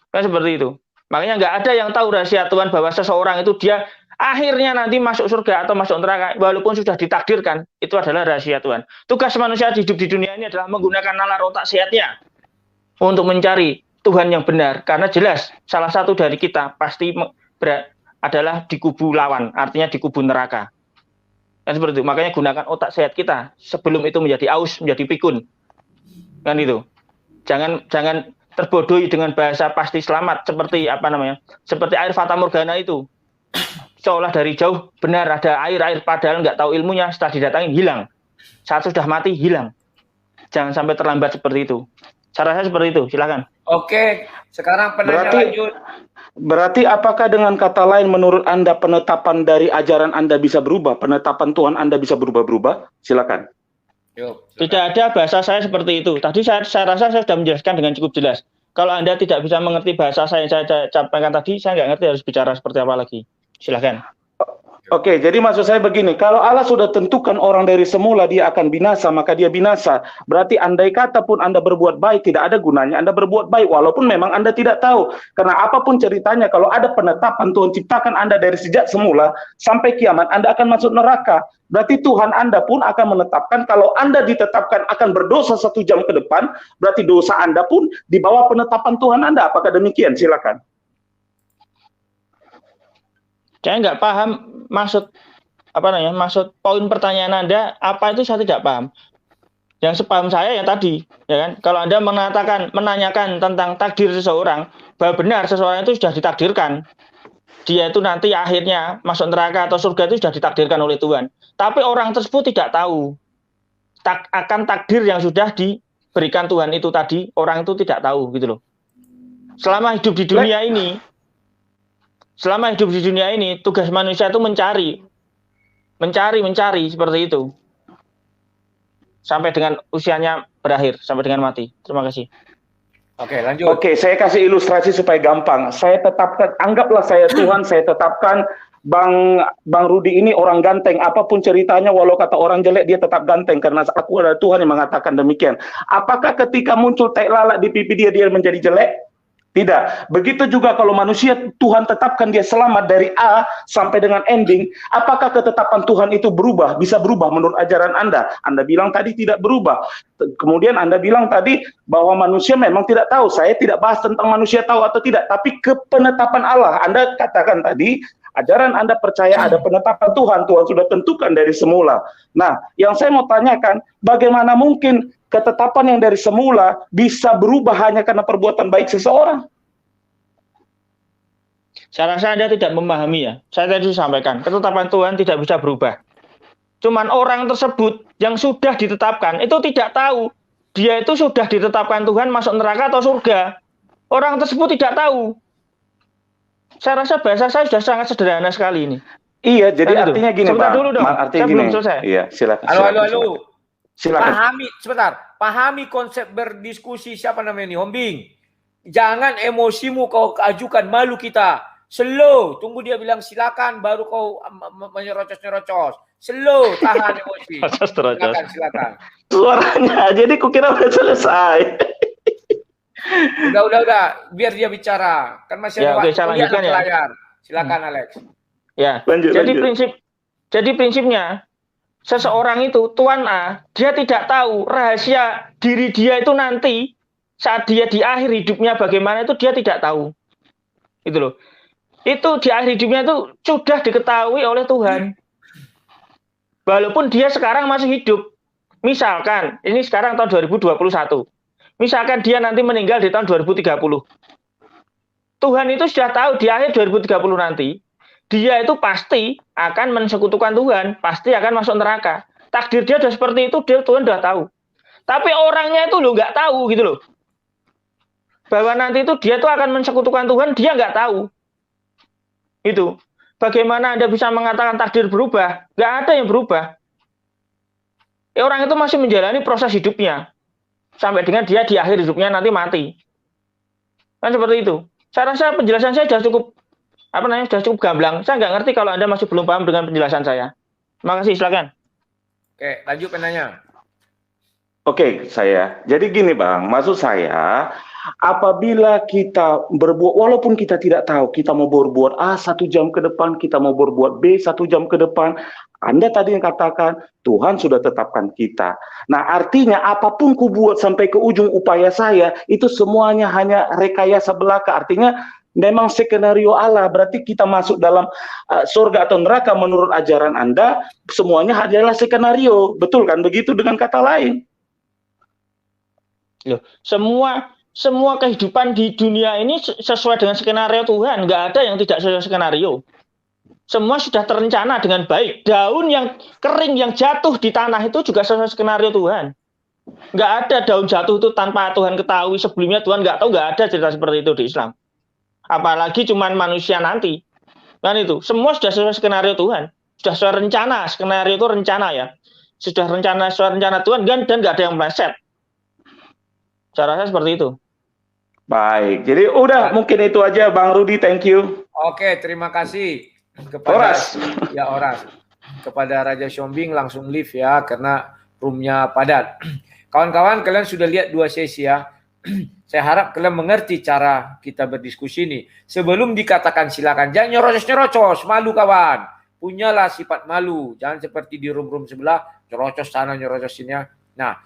Kan seperti itu. Makanya nggak ada yang tahu rahasia Tuhan bahwa seseorang itu dia akhirnya nanti masuk surga atau masuk neraka, walaupun sudah ditakdirkan. Itu adalah rahasia Tuhan. Tugas manusia hidup di dunia ini adalah menggunakan nalar otak sehatnya untuk mencari Tuhan yang benar. Karena jelas salah satu dari kita pasti adalah di kubu lawan, artinya di kubu neraka. Kan seperti itu. Makanya gunakan otak sehat kita sebelum itu menjadi aus, menjadi pikun. Kan itu. Jangan terbodohi dengan bahasa pasti selamat seperti seperti air fata morgana itu. Seolah dari jauh benar ada air padahal nggak tahu ilmunya, setelah didatangin hilang. Saat sudah mati hilang. Jangan sampai terlambat seperti itu. Cara saya seperti itu, silakan. Oke, sekarang penanya lanjut. Berarti apakah dengan kata lain menurut Anda penetapan dari ajaran Anda bisa berubah? Penetapan Tuhan Anda bisa berubah-berubah? Silakan. Yuk, Tidak ada bahasa saya seperti itu. Tadi saya rasa saya sudah menjelaskan dengan cukup jelas. Kalau Anda tidak bisa mengerti bahasa saya yang saya sampaikan tadi, saya nggak ngerti harus bicara seperti apa lagi. Silakan. Oke, jadi maksud saya begini, kalau Allah sudah tentukan orang dari semula dia akan binasa, maka dia binasa. Berarti andai kata pun Anda berbuat baik, tidak ada gunanya Anda berbuat baik, walaupun memang Anda tidak tahu. Karena apapun ceritanya, kalau ada penetapan Tuhan ciptakan Anda dari sejak semula, sampai kiamat, Anda akan masuk neraka. Berarti Tuhan Anda pun akan menetapkan, kalau Anda ditetapkan akan berdosa 1 jam ke depan, berarti dosa Anda pun di bawah penetapan Tuhan Anda. Apakah demikian? Silakan. Saya nggak paham maksud poin pertanyaan Anda apa itu, saya tidak paham. Yang sepaham saya yang tadi, ya kan? Kalau Anda menanyakan tentang takdir seseorang, bahwa benar seseorang itu sudah ditakdirkan, dia itu nanti akhirnya masuk neraka atau surga itu sudah ditakdirkan oleh Tuhan. Tapi orang tersebut tidak tahu akan takdir yang sudah diberikan Tuhan itu tadi, orang itu tidak tahu gitu loh. Selama hidup di dunia ini, tugas manusia itu mencari seperti itu. Sampai dengan usianya berakhir, sampai dengan mati. Terima kasih. Oke, lanjut. Oke, saya kasih ilustrasi supaya gampang. Saya tetapkan, anggaplah saya Tuhan, saya tetapkan Bang Rudi ini orang ganteng. Apapun ceritanya, walau kata orang jelek, dia tetap ganteng. Karena aku adalah Tuhan yang mengatakan demikian. Apakah ketika muncul tai lalat di pipi dia menjadi jelek? Tidak. Begitu juga kalau manusia Tuhan tetapkan dia selamat dari A sampai dengan ending, apakah ketetapan Tuhan itu berubah? Bisa berubah menurut ajaran Anda? Anda bilang tadi tidak berubah. Kemudian Anda bilang tadi bahwa manusia memang tidak tahu. Saya tidak bahas tentang manusia tahu atau tidak, tapi kepenetapan Allah. Anda katakan tadi, ajaran Anda percaya ada penetapan Tuhan sudah tentukan dari semula. Nah, yang saya mau tanyakan, bagaimana mungkin ketetapan yang dari semula bisa berubah hanya karena perbuatan baik seseorang? Saya rasa Anda tidak memahami ya. Saya tadi sampaikan, ketetapan Tuhan tidak bisa berubah. Cuman orang tersebut yang sudah ditetapkan, itu tidak tahu. Dia itu sudah ditetapkan Tuhan masuk neraka atau surga. Orang tersebut tidak tahu. Saya rasa bahasa saya sudah sangat sederhana sekali ini. Iya, jadi kan artinya itu. gini, Sebentar Bang. dulu dong, Artinya saya gini. belum selesai. Iya, silakan. Halo. Silakan. Pahami konsep berdiskusi siapa namanya ini, Hombing. Jangan emosimu kau ajukan, malu kita. Slow, tunggu dia bilang silakan, baru kau menyerocos. Slow, tahan emosi. Silakan. Suaranya, jadi kukira udah selesai. Udah, biar dia bicara. Kan masih ada waktu. Saya lanjutkan ya. Layar. Silakan Alex. Ya. Lanjut. Jadi prinsipnya seseorang itu Tuan A, dia tidak tahu rahasia diri dia itu nanti saat dia di akhir hidupnya bagaimana itu dia tidak tahu. Itu loh. Itu di akhir hidupnya itu sudah diketahui oleh Tuhan. Walaupun dia sekarang masih hidup. Misalkan, ini sekarang tahun 2021. Misalkan dia nanti meninggal di tahun 2030. Tuhan itu sudah tahu di akhir 2030 nanti, dia itu pasti akan mensekutukan Tuhan, pasti akan masuk neraka. Takdir dia sudah seperti itu, Tuhan sudah tahu. Tapi orangnya itu loh nggak tahu gitu loh. Bahwa nanti itu dia tuh akan mensekutukan Tuhan, dia nggak tahu. Itu. Bagaimana Anda bisa mengatakan takdir berubah? Nggak ada yang berubah. Orang itu masih menjalani proses hidupnya. Sampai dengan dia di akhir hidupnya nanti mati. Kan seperti itu. Saya rasa penjelasan saya sudah cukup, sudah cukup gamblang. Saya nggak ngerti kalau Anda masih belum paham dengan penjelasan saya. Terima kasih, silakan. Oke, lanjut penanya. Oke, saya. Jadi gini Bang, maksud saya, apabila kita berbuat, walaupun kita tidak tahu, kita mau berbuat A 1 jam ke depan, kita mau berbuat B 1 jam ke depan, Anda tadi yang katakan, Tuhan sudah tetapkan kita. Nah, artinya apapun ku buat sampai ke ujung upaya saya, itu semuanya hanya rekayasa belaka. Artinya, memang skenario Allah, berarti kita masuk dalam surga atau neraka menurut ajaran Anda, semuanya adalah skenario. Betul kan? Begitu dengan kata lain. Loh, semua kehidupan di dunia ini sesuai dengan skenario Tuhan. Nggak ada yang tidak sesuai skenario. Semua sudah terencana dengan baik. Daun yang kering yang jatuh di tanah itu juga sesuai skenario Tuhan. Nggak ada daun jatuh itu tanpa Tuhan ketahui. Sebelumnya Tuhan nggak tahu, nggak ada cerita seperti itu di Islam. Apalagi cuman manusia nanti. Kan itu. Semua sudah sesuai skenario Tuhan. Sudah sesuai rencana. Skenario itu rencana ya. Sudah sesuai rencana Tuhan dan nggak ada yang meleset. Saya rasa seperti itu. Baik, jadi udah mungkin itu aja Bang Rudi, thank you. Oke, terima kasih kepada Oras. Ya Oras. Kepada Raja Shombing langsung live ya karena roomnya padat. Kawan-kawan, kalian sudah lihat 2 sesi ya. Saya harap kalian mengerti cara kita berdiskusi ini. Sebelum dikatakan silakan, jangan nyerocos-nyerocos, malu kawan. Punyalah sifat malu, jangan seperti di room-room sebelah, nyerocos sana nyerocos sini ya. Nah,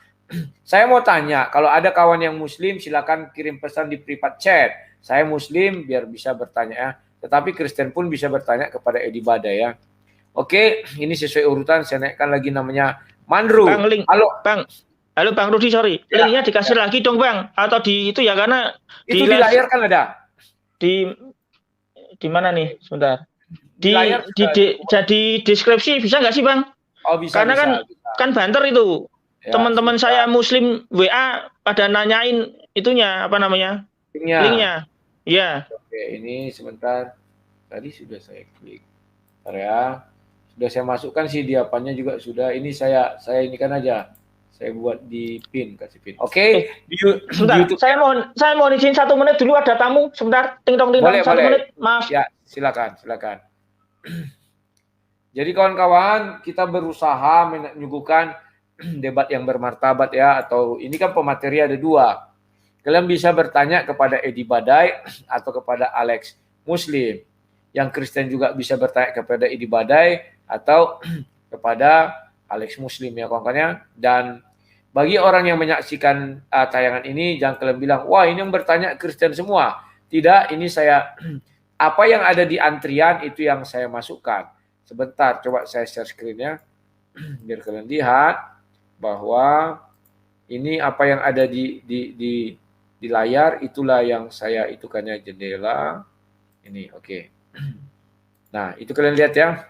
saya mau tanya, kalau ada kawan yang muslim silakan kirim pesan di private chat. Saya muslim biar bisa bertanya ya. Tetapi Kristen pun bisa bertanya kepada Edi Badai ya. Oke, ini sesuai urutan saya naikkan lagi namanya Mandru. Bang, link. Halo Bang Rudi, sorry. Ya, linknya dikasih lagi dong Bang. Atau di itu ya, karena itu di layar kan ada. Di mana nih? Sebentar. Di layar jadi deskripsi bisa nggak sih Bang? Oh bisa. Karena bisa. kan banter itu. Ya, teman-teman saya muslim WA pada nanyain itunya apa namanya? Linknya. Iya. Oke, ini sebentar. Tadi sudah saya klik. Bentar ya. Sudah saya masukkan sih di apanya juga sudah. Ini saya ini kan aja. Saya buat di pin, kasih pin. Oke. Sebentar. YouTube. Saya mau izin 1 menit dulu, ada tamu. Sebentar. Ting tong 1 menit. Maaf. Ya, silakan. Jadi kawan-kawan, kita berusaha menyuguhkan debat yang bermartabat ya, atau ini kan pemateri ada 2. Kalian bisa bertanya kepada Edi Badai atau kepada Alex Muslim. Yang Kristen juga bisa bertanya kepada Edi Badai atau kepada Alex Muslim ya kawan-kawannya. Dan bagi orang yang menyaksikan tayangan ini, jangan kalian bilang, wah ini yang bertanya Kristen semua. Tidak, ini saya apa yang ada di antrian itu yang saya masukkan. Sebentar, coba saya share screen-nya biar kalian lihat bahwa ini apa yang ada di layar, itulah yang saya itukannya jendela ini. Oke. Nah, itu kalian lihat ya.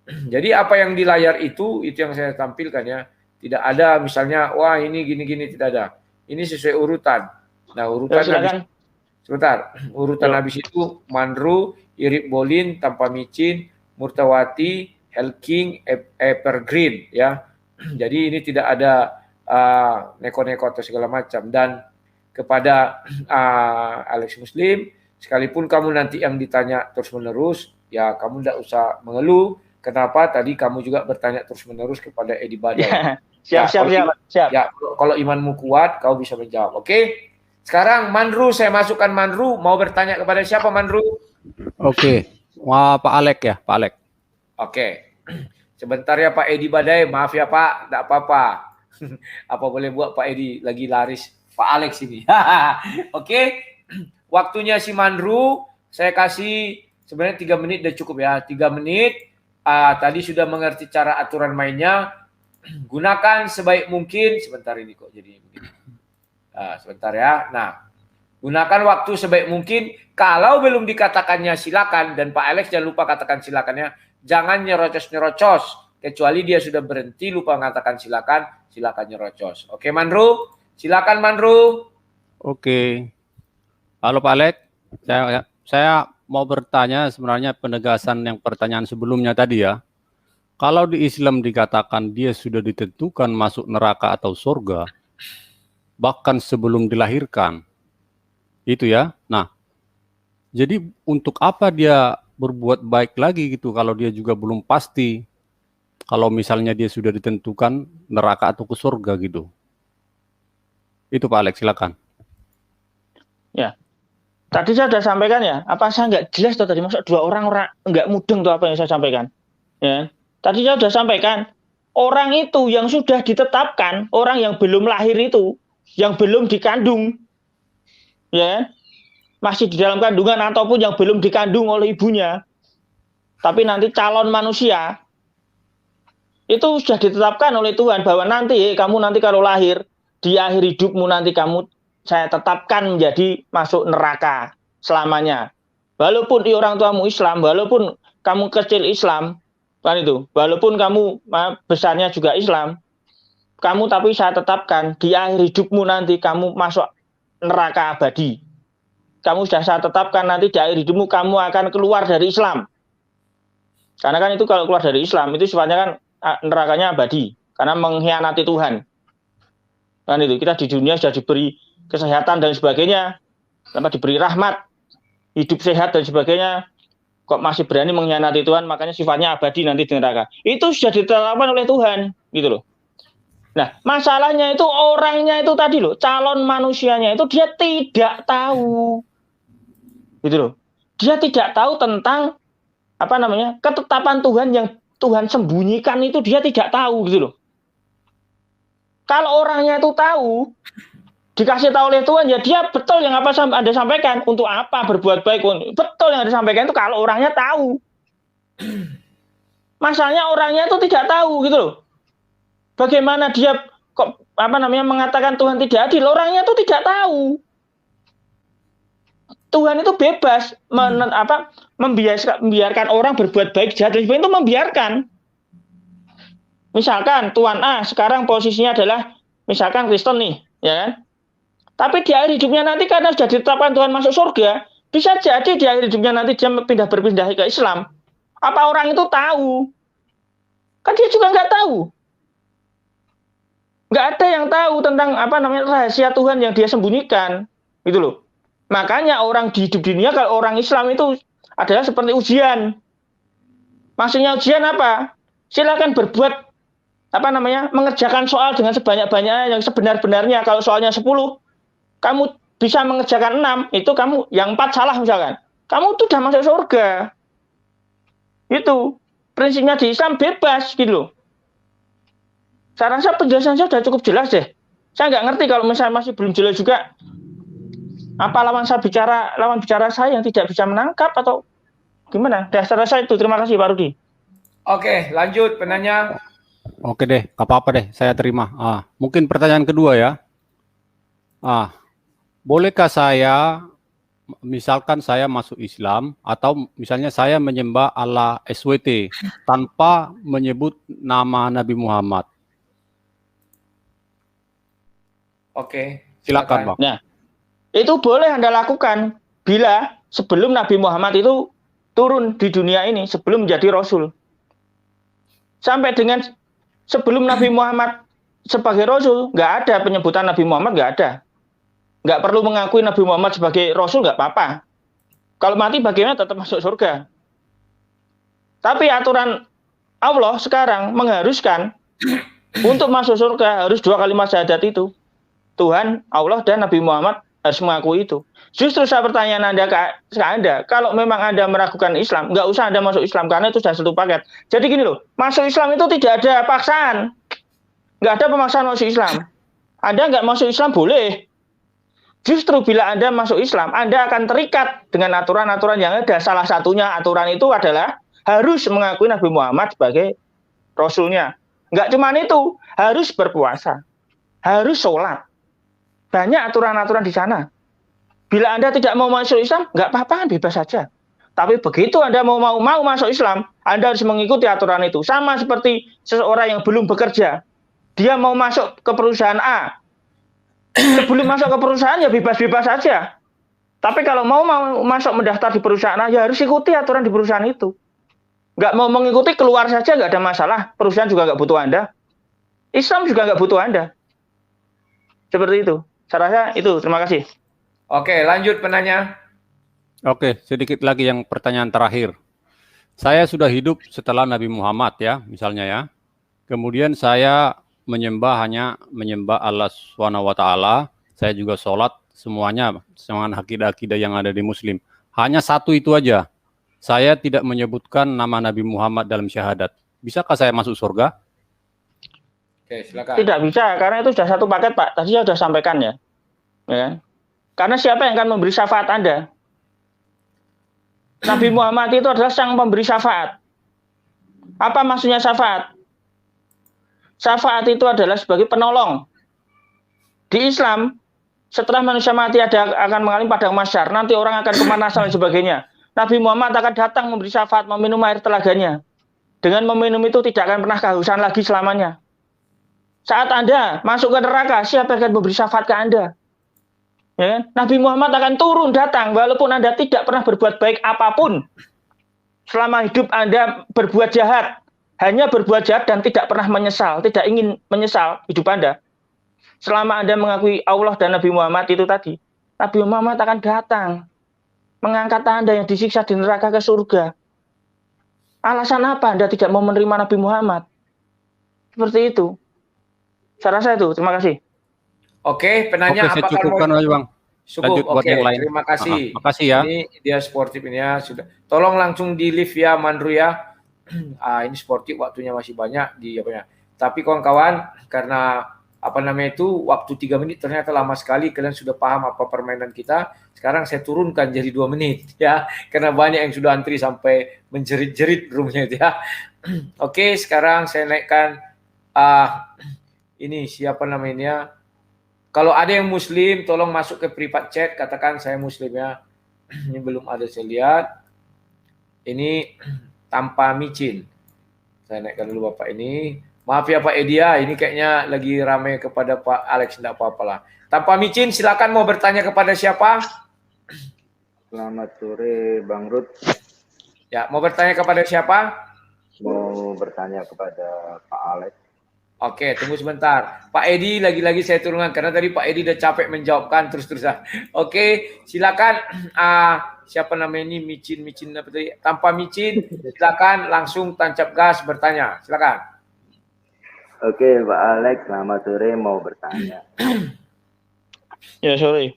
Jadi apa yang di layar itu yang saya tampilkan ya. Tidak ada misalnya wah ini gini-gini, tidak ada. Ini sesuai urutan. Nah, urutan habis itu Mandru, Irip Bolin, Tanpa Micin, Murtawati, Helking, Evergreen ya. Jadi ini tidak ada neko-neko atau segala macam. Dan kepada Alex Muslim, sekalipun kamu nanti yang ditanya terus-menerus, ya kamu tidak usah mengeluh. Kenapa tadi kamu juga bertanya terus-menerus kepada Edi Badai. Ya, siap. Ya, kalau imanmu kuat, kau bisa menjawab. Oke? Sekarang Mandru, saya masukkan Mandru. Mau bertanya kepada siapa Mandru? Oke. Wah, Pak Alek ya, Pak Alek. Oke. Sebentar ya Pak Edi Badai, maaf ya Pak, tidak apa-apa. Apa boleh buat Pak Edi, lagi laris Pak Alex ini. Oke, waktunya si Mandru, saya kasih sebenarnya 3 menit udah cukup ya, 3 menit. Tadi sudah mengerti cara aturan mainnya, gunakan sebaik mungkin. Sebentar ini kok jadi begini. Sebentar ya, nah gunakan waktu sebaik mungkin. Kalau belum dikatakannya silakan, dan Pak Alex jangan lupa katakan silakannya. Jangan nyerocos-nyerocos. Kecuali dia sudah berhenti lupa mengatakan silakan nyerocos. Oke Mandru, silakan Mandru. Oke. Halo Pak Alek, saya mau bertanya sebenarnya penegasan yang pertanyaan sebelumnya tadi ya. Kalau di Islam dikatakan dia sudah ditentukan masuk neraka atau surga, bahkan sebelum dilahirkan, itu ya. Nah, jadi untuk apa dia berbuat baik lagi gitu kalau dia juga belum pasti kalau misalnya dia sudah ditentukan neraka atau ke surga gitu. Itu Pak Alex, silakan. Ya, tadi saya sudah sampaikan ya, apa saya nggak jelas tuh tadi, maksud dua orang nggak mudeng tuh apa yang saya sampaikan. Ya, tadi saya sudah sampaikan, orang itu yang sudah ditetapkan, orang yang belum lahir itu, yang belum dikandung, ya, masih di dalam kandungan ataupun yang belum dikandung oleh ibunya, tapi nanti calon manusia, itu sudah ditetapkan oleh Tuhan bahwa nanti kamu nanti kalau lahir, di akhir hidupmu nanti kamu saya tetapkan menjadi masuk neraka selamanya. Walaupun orang tuamu Islam, walaupun kamu kecil Islam, kan itu, walaupun kamu besarnya juga Islam, kamu tapi saya tetapkan di akhir hidupmu nanti kamu masuk neraka abadi. Kamu sudah saya tetapkan nanti di akhir hidupmu kamu akan keluar dari Islam. Karena kan itu kalau keluar dari Islam itu sifatnya kan nerakanya abadi karena mengkhianati Tuhan. Kan itu kita di dunia sudah diberi kesehatan dan sebagainya, tanpa diberi rahmat, hidup sehat dan sebagainya, kok masih berani mengkhianati Tuhan, makanya sifatnya abadi nanti di neraka. Itu sudah ditetapkan oleh Tuhan, gitu loh. Nah, masalahnya itu orangnya itu tadi loh, calon manusianya itu dia tidak tahu, gitu loh. Dia tidak tahu tentang apa namanya ketetapan Tuhan yang Tuhan sembunyikan itu dia tidak tahu, gitu loh. Kalau orangnya itu tahu, dikasih tahu oleh Tuhan, ya dia betul yang apa Anda sampaikan. Untuk apa berbuat baik? Betul yang Anda sampaikan itu kalau orangnya tahu. Masalahnya orangnya itu tidak tahu, gitu loh. Bagaimana dia kok apa namanya mengatakan Tuhan tidak adil? Orangnya itu tidak tahu. Tuhan itu bebas membiarkan orang berbuat baik jahat dan sebagainya, itu membiarkan. Misalkan Tuan A sekarang posisinya adalah misalkan Kristen nih, ya kan? Tapi di akhir hidupnya nanti karena sudah ditetapkan Tuhan masuk surga, bisa jadi di akhir hidupnya nanti dia berpindah ke Islam. Apa orang itu tahu? Kan dia juga nggak tahu. Nggak ada yang tahu tentang apa namanya rahasia Tuhan yang dia sembunyikan, gitu loh. Makanya orang di hidup dunia kalau orang Islam itu adalah seperti ujian. Maksudnya ujian apa? Silakan berbuat apa namanya mengerjakan soal dengan sebanyak-banyaknya yang sebenar-benarnya. Kalau soalnya 10, kamu bisa mengerjakan 6, itu kamu yang 4 salah misalkan. Kamu tuh udah masuk surga. Itu prinsipnya di Islam bebas gitu loh. Saya rasa penjelasan saya sudah cukup jelas deh. Saya nggak ngerti kalau misalnya masih belum jelas juga. Apa lawan bicara saya yang tidak bisa menangkap atau gimana? Dasar saya itu. Terima kasih Pak Rudi. Oke, lanjut penanya. Oke deh, nggak apa-apa deh, saya terima. Mungkin pertanyaan kedua ya. Bolehkah saya, misalkan saya masuk Islam, atau misalnya saya menyembah Allah SWT tanpa menyebut nama Nabi Muhammad? Oke, Silakan Bang. Nah, itu boleh Anda lakukan bila sebelum Nabi Muhammad itu turun di dunia ini, sebelum menjadi Rasul. Sampai dengan sebelum Nabi Muhammad sebagai Rasul, nggak ada penyebutan Nabi Muhammad, nggak ada. Nggak perlu mengakui Nabi Muhammad sebagai Rasul, nggak apa-apa. Kalau mati bagaimana tetap masuk surga. Tapi aturan Allah sekarang mengharuskan untuk masuk surga harus 2 kalimat syahadat itu. Tuhan, Allah, dan Nabi Muhammad harus mengakui itu. Justru saya pertanyaan Anda ke Anda, kalau memang Anda meragukan Islam, nggak usah Anda masuk Islam, karena itu sudah satu paket. Jadi gini loh, masuk Islam itu tidak ada paksaan. Nggak ada pemaksaan masuk Islam. Anda nggak masuk Islam boleh. Justru bila Anda masuk Islam, Anda akan terikat dengan aturan-aturan yang ada. Salah satunya aturan itu adalah harus mengakui Nabi Muhammad sebagai Rasulnya. Nggak cuma itu, harus berpuasa, harus sholat. Banyak aturan-aturan di sana. Bila Anda tidak mau masuk Islam, nggak apa-apa, bebas saja. Tapi begitu Anda mau masuk Islam, Anda harus mengikuti aturan itu. Sama seperti seseorang yang belum bekerja. Dia mau masuk ke perusahaan A. Sebelum masuk ke perusahaan, ya bebas-bebas saja. Tapi kalau mau masuk mendaftar di perusahaan, ya harus ikuti aturan di perusahaan itu. Nggak mau mengikuti, keluar saja nggak ada masalah. Perusahaan juga nggak butuh Anda. Islam juga nggak butuh Anda. Seperti itu. Saya rasa itu. Terima kasih. Oke, lanjut penanya. Oke, sedikit lagi yang pertanyaan terakhir. Saya sudah hidup setelah Nabi Muhammad ya, misalnya ya. Kemudian saya hanya menyembah Allah SWT. Saya juga sholat semuanya dengan akidah-akidah yang ada di Muslim. Hanya satu itu aja. Saya tidak menyebutkan nama Nabi Muhammad dalam syahadat. Bisakah saya masuk surga? Oke, silakan. Tidak bisa, karena itu sudah satu paket, Pak. Tadi saya sudah sampaikan ya. Ya. Karena siapa yang akan memberi syafaat Anda? Nabi Muhammad itu adalah sang pemberi syafaat. Apa maksudnya syafaat? Syafaat itu adalah sebagai penolong. Di Islam, setelah manusia mati akan mengalami padang mahsyar, nanti orang akan kemanasan dan sebagainya. Nabi Muhammad akan datang memberi syafaat, meminum air telaganya. Dengan meminum itu tidak akan pernah kehausan lagi selamanya. Saat Anda masuk ke neraka, siapa yang akan memberi syafaat ke Anda? Ya kan? Nabi Muhammad akan turun datang, walaupun Anda tidak pernah berbuat baik apapun. Selama hidup Anda berbuat jahat, hanya berbuat jahat dan tidak pernah menyesal, tidak ingin menyesal hidup Anda. Selama Anda mengakui Allah dan Nabi Muhammad itu tadi, Nabi Muhammad akan datang, mengangkat Anda yang disiksa di neraka ke surga. Alasan apa Anda tidak mau menerima Nabi Muhammad? Seperti itu. Saya rasa itu. Terima kasih. Oke, penanya Oke, saya apakah cukupkan aja, Bang. cukup? Lanjut buat Oke, yang lain. terima kasih. Makasih ya. Ini dia sportif ini ya sudah. Tolong langsung di live ya, Mandru ya. Ini sportif, waktunya masih banyak di apa ya. Tapi kawan-kawan, karena apa namanya itu waktu 3 menit ternyata lama sekali, kalian sudah paham apa permainan kita. Sekarang saya turunkan jadi 2 menit ya, karena banyak yang sudah antri sampai menjerit-jerit roomnya itu ya. Oke, sekarang saya naikkan ini siapa namanya? Kalau ada yang Muslim, tolong masuk ke private chat, katakan saya Muslim ya. Ini belum ada saya lihat. Ini tanpa micin. Saya naikkan dulu Bapak ini. Maaf ya Pak Edia, ini kayaknya lagi ramai kepada Pak Alex, tidak apa-apa lah. Tanpa micin, silakan mau bertanya kepada siapa? Selamat sore Bang Ruth. Ya, mau bertanya kepada siapa? Mau bertanya kepada Pak Alex. Oke, tunggu sebentar. Pak Edi, lagi-lagi saya turunkan karena tadi Pak Edi udah capek menjawabkan terus-terusan. Oke, silakan. Siapa namanya ini? Micin apa tadi? Tanpa micin, silakan langsung tancap gas bertanya. Silakan. Oke, Pak Alex, selamat sore, mau bertanya. Ya, sore.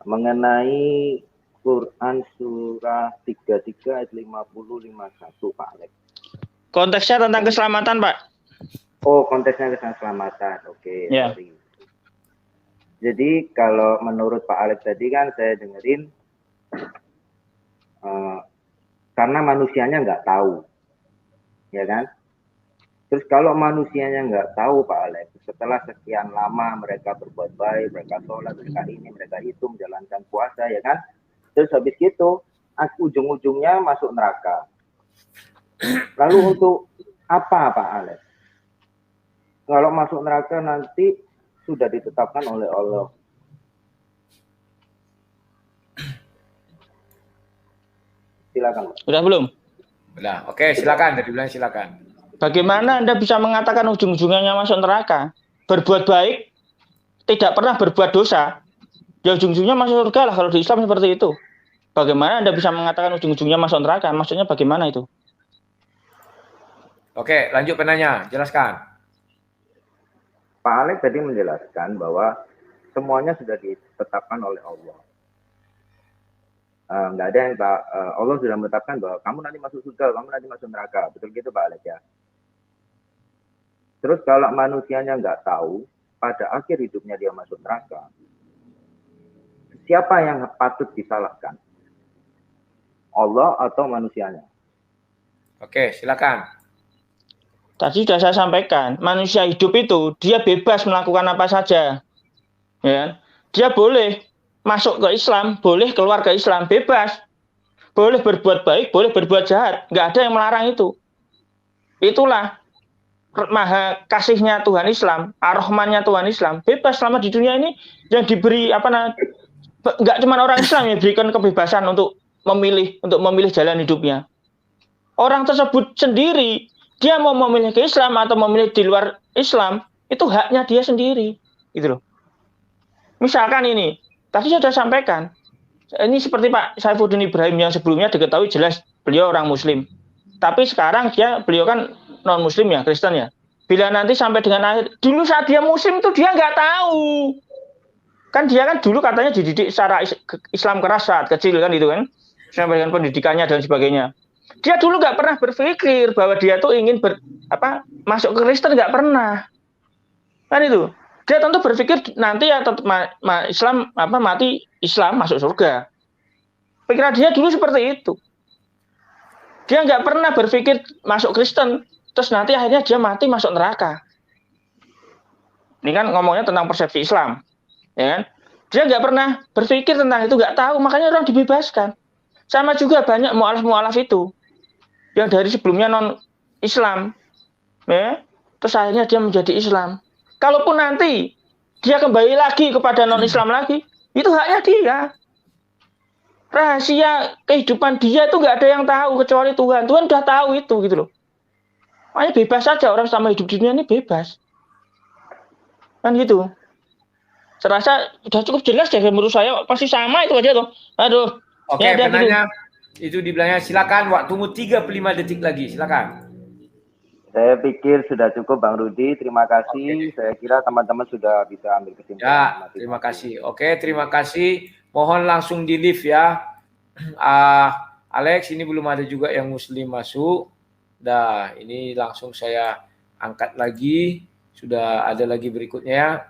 Mengenai Quran surah 33 ayat 50-51, Pak Alex. Konteksnya tentang keselamatan, Pak. Oh, konteksnya keselamatan. Oke, Ya. sorry. Jadi kalau menurut Pak Alex tadi kan saya dengerin karena manusianya nggak tahu, ya kan? Terus kalau manusianya nggak tahu Pak Alex, setelah sekian lama mereka berbuat baik, mereka sholat, mereka ini, mereka itu, menjalankan puasa, ya kan? Terus habis itu ujung-ujungnya masuk neraka. Lalu untuk apa Pak Alex? Kalau masuk neraka nanti sudah ditetapkan oleh Allah. Silakan. Sudah belum? Udah, oke, silakan. Dari bilang silakan. Bagaimana Anda bisa mengatakan ujung-ujungnya masuk neraka? Berbuat baik, tidak pernah berbuat dosa. Ya ujung-ujungnya masuk surga lah kalau di Islam seperti itu. Bagaimana Anda bisa mengatakan ujung-ujungnya masuk neraka? Maksudnya bagaimana itu? Oke, lanjut penanya. Jelaskan. Pak Alex tadi menjelaskan bahwa semuanya sudah ditetapkan oleh Allah. Nggak ada yang Allah sudah menetapkan bahwa kamu nanti masuk surga, kamu nanti masuk neraka. Betul gitu Pak Alex ya? Terus kalau manusianya nggak tahu, pada akhir hidupnya dia masuk neraka, siapa yang patut disalahkan? Allah atau manusianya? Oke, silakan. Tadi sudah saya sampaikan, manusia hidup itu dia bebas melakukan apa saja. Ya. Dia boleh masuk ke Islam, boleh keluar ke Islam, bebas. Boleh berbuat baik, boleh berbuat jahat. Nggak ada yang melarang itu. Itulah maha kasihnya Tuhan Islam, ar-Rahmannya Tuhan Islam. Bebas selama di dunia ini yang diberi nggak cuma orang Islam yang diberikan kebebasan untuk memilih jalan hidupnya. Orang tersebut sendiri, dia mau memilih ke Islam atau memilih di luar Islam, itu haknya dia sendiri, gitu loh. Misalkan ini, tadi saya sudah sampaikan, ini seperti Pak Saifuddin Ibrahim yang sebelumnya diketahui jelas beliau orang Muslim, tapi sekarang beliau kan non Muslim ya, Kristen ya. Bila nanti sampai dengan akhir, dulu saat dia Muslim tuh dia nggak tahu, kan dia kan dulu katanya dididik secara Islam keras saat kecil kan itu kan, sampai dengan pendidikannya dan sebagainya. Dia dulu nggak pernah berpikir bahwa dia tuh ingin masuk ke Kristen, nggak pernah, kan itu. Dia tentu berpikir nanti ya tetap Islam mati Islam masuk surga. Pikiran dia dulu seperti itu. Dia nggak pernah berpikir masuk Kristen, terus nanti akhirnya dia mati masuk neraka. Ini kan ngomongnya tentang persepsi Islam, ya kan? Dia nggak pernah berpikir tentang itu, nggak tahu, makanya orang dibebaskan. Sama juga banyak mu'alaf itu yang dari sebelumnya non Islam, ya, terus akhirnya dia menjadi Islam. Kalaupun nanti dia kembali lagi kepada non Islam lagi, itu haknya dia. Rahasia kehidupan dia itu nggak ada yang tahu kecuali Tuhan. Tuhan udah tahu itu, gitu loh. Makanya bebas saja orang sama hidup di dunia ini bebas, kan gitu. Saya rasa sudah cukup jelas ya, menurut saya pasti sama itu aja tuh. Aduh. Oke, ya, penanya itu dibilangnya silakan, waktumu 35 detik lagi, silakan. Saya pikir sudah cukup Bang Rudi, terima kasih. Saya kira teman-teman sudah bisa ambil kesimpulan. Ya, terima kasih. Oke, terima kasih. Mohon langsung di lift ya. Alex, ini belum ada juga yang Muslim masuk. Dah, ini langsung saya angkat lagi. Sudah ada lagi berikutnya.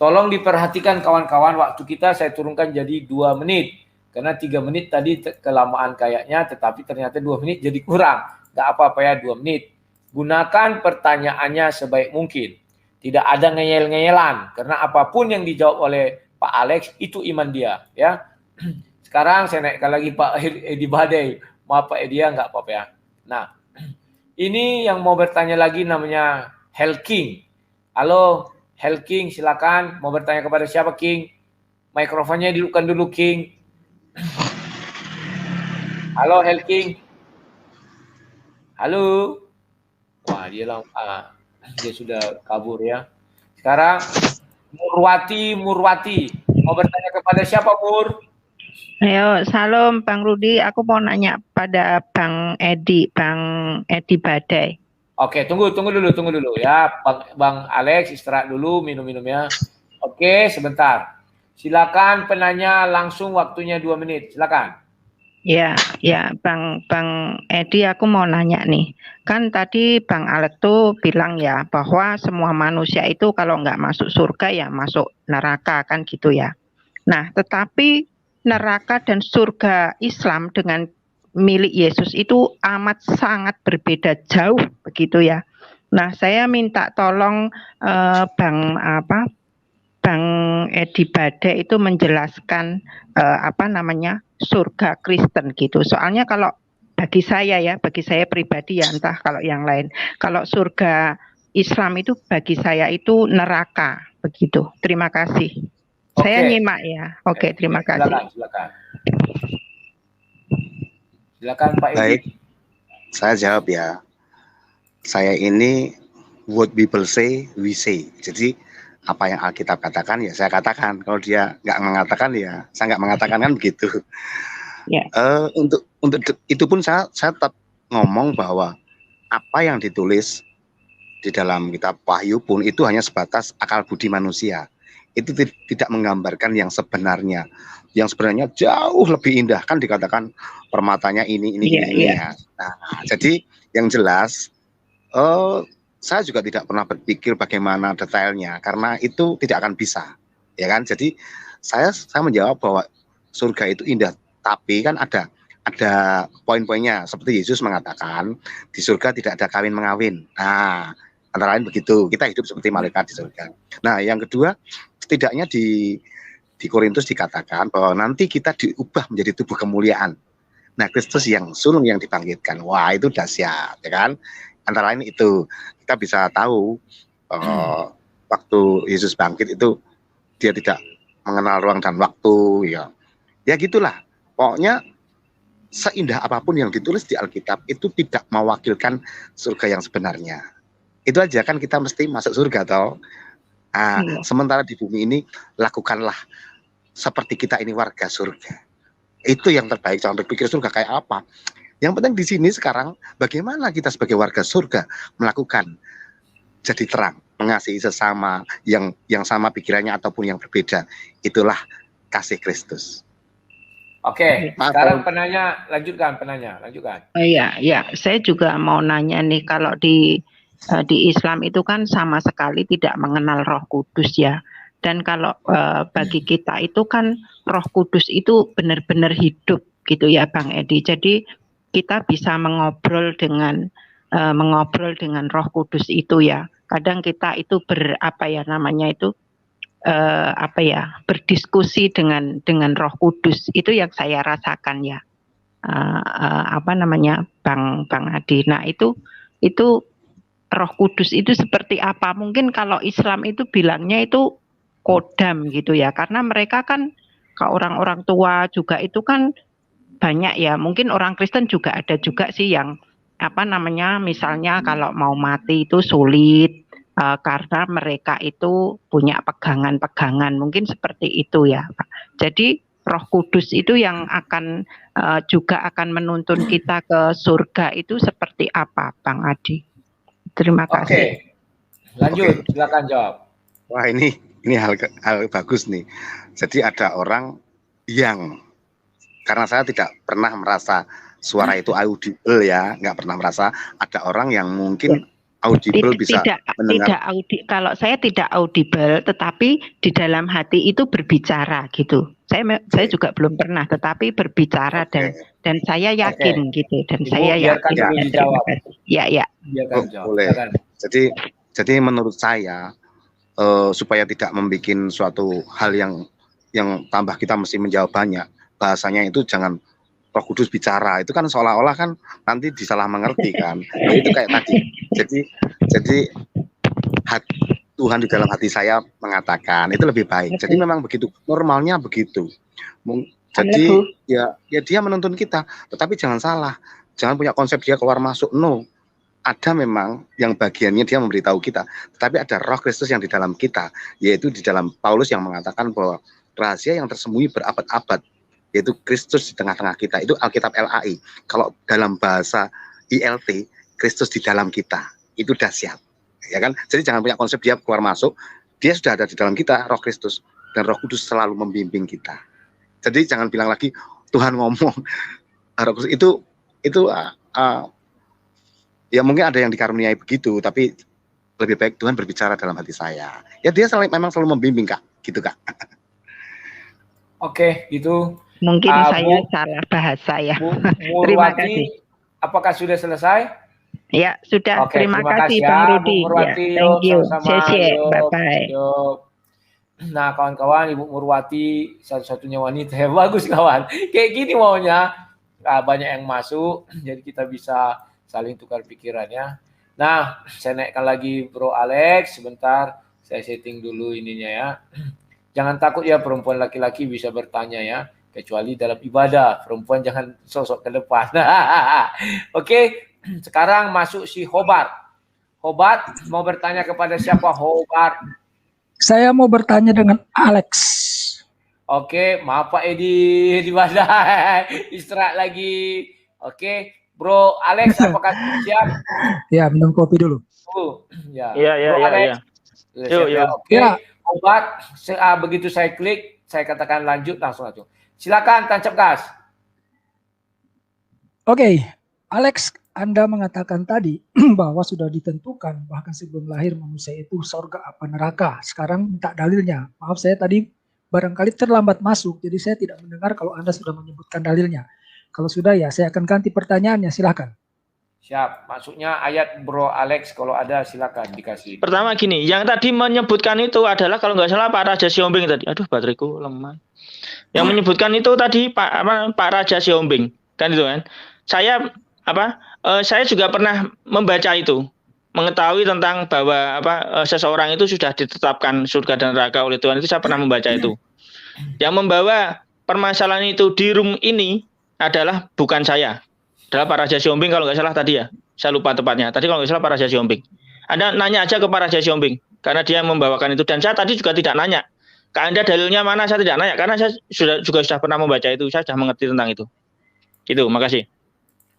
Tolong diperhatikan kawan-kawan, waktu kita saya turunkan jadi 2 menit. Karena 3 menit tadi kelamaan kayaknya, tetapi ternyata 2 menit jadi kurang. Nggak apa-apa ya, 2 menit. Gunakan pertanyaannya sebaik mungkin. Tidak ada ngeyel-ngeyelan. Karena apapun yang dijawab oleh Pak Alex, itu iman dia. Ya. Sekarang saya naikkan lagi Pak Edi Badai. Maaf Pak Edi, nggak apa-apa ya. Nah, ini yang mau bertanya lagi namanya Hell King. Halo, Hell King, silakan. Mau bertanya kepada siapa, King? Mikrofonnya dihidupkan dulu, King. Halo, Hell King. Halo. Wah, dia sudah kabur ya. Sekarang Murwati. Mau bertanya kepada siapa, Mur? Ayo, salam Bang Rudi. Aku mau nanya pada Bang Edi Badai. Oke, tunggu dulu ya. Bang Alex istirahat dulu, minum-minumnya. Oke, sebentar. Silakan penanya langsung, waktunya 2 menit. Silakan. Ya, Bang Edi, aku mau nanya nih. Kan tadi Bang Alex tuh bilang ya bahwa semua manusia itu kalau nggak masuk surga ya masuk neraka, kan gitu ya. Nah, tetapi neraka dan surga Islam dengan milik Yesus itu amat sangat berbeda jauh, begitu ya. Nah, saya minta tolong Bang Edi Badai itu menjelaskan surga Kristen gitu. Soalnya kalau bagi saya pribadi ya, entah kalau yang lain, kalau surga Islam itu bagi saya itu neraka, begitu. Terima kasih. Saya nyimak ya. Oke, terima kasih. Silakan Pak Edi. Baik, saya jawab ya. Saya ini what people say, we say. Jadi apa yang Alkitab katakan ya saya katakan. Kalau dia nggak mengatakan ya saya nggak mengatakan, kan begitu. Yeah. Untuk itu pun saya tetap ngomong bahwa apa yang ditulis di dalam kitab Wahyu pun itu hanya sebatas akal budi manusia. Itu tidak menggambarkan yang sebenarnya. Yang sebenarnya jauh lebih indah, kan dikatakan permatanya ini ya. Nah, jadi yang jelas saya juga tidak pernah berpikir bagaimana detailnya karena itu tidak akan bisa, ya kan? Jadi saya menjawab bahwa surga itu indah, tapi kan ada poin-poinnya seperti Yesus mengatakan di surga tidak ada kawin mengawin. Nah, antara lain begitu, kita hidup seperti malaikat di surga. Nah, yang kedua, setidaknya di Korintus dikatakan bahwa nanti kita diubah menjadi tubuh kemuliaan. Nah, Kristus yang sulung yang dibangkitkan. Wah, itu dahsyat, ya kan? Antara lain itu kita bisa tahu waktu Yesus bangkit itu dia tidak mengenal ruang dan waktu, ya. Ya gitulah. Pokoknya seindah apapun yang ditulis di Alkitab itu tidak mewakilkan surga yang sebenarnya. Itu aja kan kita mesti masuk surga toh. Nah, Iya. sementara di bumi ini lakukanlah seperti kita ini warga surga. Itu yang terbaik, jangan berpikir surga kayak apa. Yang penting di sini sekarang bagaimana kita sebagai warga surga melakukan jadi terang, mengasihi sesama yang sama pikirannya ataupun yang berbeda. Itulah kasih Kristus. Oke, Maaf, sekarang penanya lanjutkan. Oh iya, ya, saya juga mau nanya nih, kalau di Islam itu kan sama sekali tidak mengenal Roh Kudus ya. Dan kalau bagi kita itu kan Roh Kudus itu benar-benar hidup gitu ya, Bang Edi. Jadi kita bisa mengobrol dengan Roh Kudus itu ya. Kadang kita itu berdiskusi dengan Roh Kudus. Itu yang saya rasakan ya. Bang Adi. Nah, itu Roh Kudus itu seperti apa? Mungkin kalau Islam itu bilangnya itu kodam gitu ya, karena mereka kan kalau orang-orang tua juga itu kan banyak ya. Mungkin orang Kristen juga ada juga sih yang misalnya kalau mau mati itu sulit karena mereka itu punya pegangan-pegangan, mungkin seperti itu ya, Pak. Jadi Roh Kudus itu yang juga akan menuntun kita ke surga itu seperti apa, Bang Adi? Terima kasih. Oke, lanjut, silakan jawab. Wah, ini hal bagus nih. Jadi ada orang yang, karena saya tidak pernah merasa suara itu audible ya, nggak pernah merasa, ada orang yang mungkin audible bisa mendengar. Kalau saya tidak audible, tetapi di dalam hati itu berbicara gitu. Saya juga belum pernah, tetapi berbicara dan saya yakin gitu, dan Ibu, saya biarkan yakin. dulu dijawab. Ya. Biarkan jawab. Boleh. Silakan. Jadi menurut saya supaya tidak membuat suatu hal yang tambah kita mesti menjawab banyak, bahasanya itu jangan Roh Kudus bicara, itu kan seolah-olah kan nanti disalah mengerti kan. Nah, itu kayak tadi. Jadi Tuhan di dalam hati saya mengatakan itu lebih baik. Jadi memang begitu, normalnya begitu. Jadi ya dia menuntun kita, tetapi jangan salah, jangan punya konsep dia keluar masuk. No, ada memang yang bagiannya dia memberitahu kita, tetapi ada Roh Kristus yang di dalam kita, yaitu di dalam Paulus yang mengatakan bahwa rahasia yang tersembunyi berabad-abad, yaitu Kristus di tengah-tengah kita. Itu Alkitab LAI. Kalau dalam bahasa ILT, Kristus di dalam kita, itu dahsyat, ya kan? Jadi jangan punya konsep dia keluar masuk, dia sudah ada di dalam kita, Roh Kristus, dan Roh Kudus selalu membimbing kita. Jadi jangan bilang lagi Tuhan ngomong, Roh Kudus itu ya mungkin ada yang dikaruniai begitu, tapi lebih baik Tuhan berbicara dalam hati saya. Ya dia memang selalu membimbing, Kak, gitu, Kak. Oke, gitu. Mungkin saya salah bahasa ya. Terima kasih. Apakah sudah selesai? Ya, sudah. Oke, terima kasih ya, Bang Rudi. Bu Murwati. Ya, thank you. Sama-sama. Bye-bye. Nah, kawan-kawan, Ibu Murwati satu-satunya wanita yang bagus, kawan. Kayak gini maunya. Banyak yang masuk, jadi kita bisa saling tukar pikiran ya. Nah, saya naikkan lagi Bro Alex sebentar. Saya setting dulu ininya ya. Jangan takut ya, perempuan laki-laki bisa bertanya ya, kecuali dalam ibadah. Perempuan jangan sosok ke depan. Oke, sekarang masuk si Hobart. Hobart mau bertanya kepada siapa, Hobart? Saya mau bertanya dengan Alex. Oke, maaf Pak Edi di mana? Istirahat lagi. Oke, Bro Alex, apakah siap? Ya, minum kopi dulu. Ya. Iya. Yuk. Oke. Obat, begitu saya klik, saya katakan lanjut, langsung. Silakan, tancap gas. Oke, Alex, Anda mengatakan tadi bahwa sudah ditentukan bahkan sebelum lahir manusia itu surga apa neraka. Sekarang minta dalilnya. Maaf, saya tadi barangkali terlambat masuk, jadi saya tidak mendengar kalau Anda sudah menyebutkan dalilnya. Kalau sudah ya, saya akan ganti pertanyaannya, silakan. Siap, maksudnya ayat Bro Alex, kalau ada silakan dikasih. Pertama gini, yang tadi menyebutkan itu adalah kalau nggak salah Pak Raja Siombing tadi. Aduh, bateraiku lemah. Yang menyebutkan itu tadi Pak Raja Siombing, kan itu kan. Saya juga pernah membaca itu, mengetahui tentang bahwa seseorang itu sudah ditetapkan surga dan neraka oleh Tuhan, itu saya pernah membaca itu. Yang membawa permasalahan itu di room ini adalah bukan saya, adalah Pak Raja Siombing kalau nggak salah tadi ya. Saya lupa tepatnya. Tadi kalau nggak salah Pak Raja Siombing. Anda nanya aja ke Pak Raja Siombing karena dia membawakan itu, dan saya tadi juga tidak nanya. Ke Anda dalilnya mana, saya tidak nanya karena saya sudah pernah membaca itu, saya sudah mengerti tentang itu. Itu, makasih.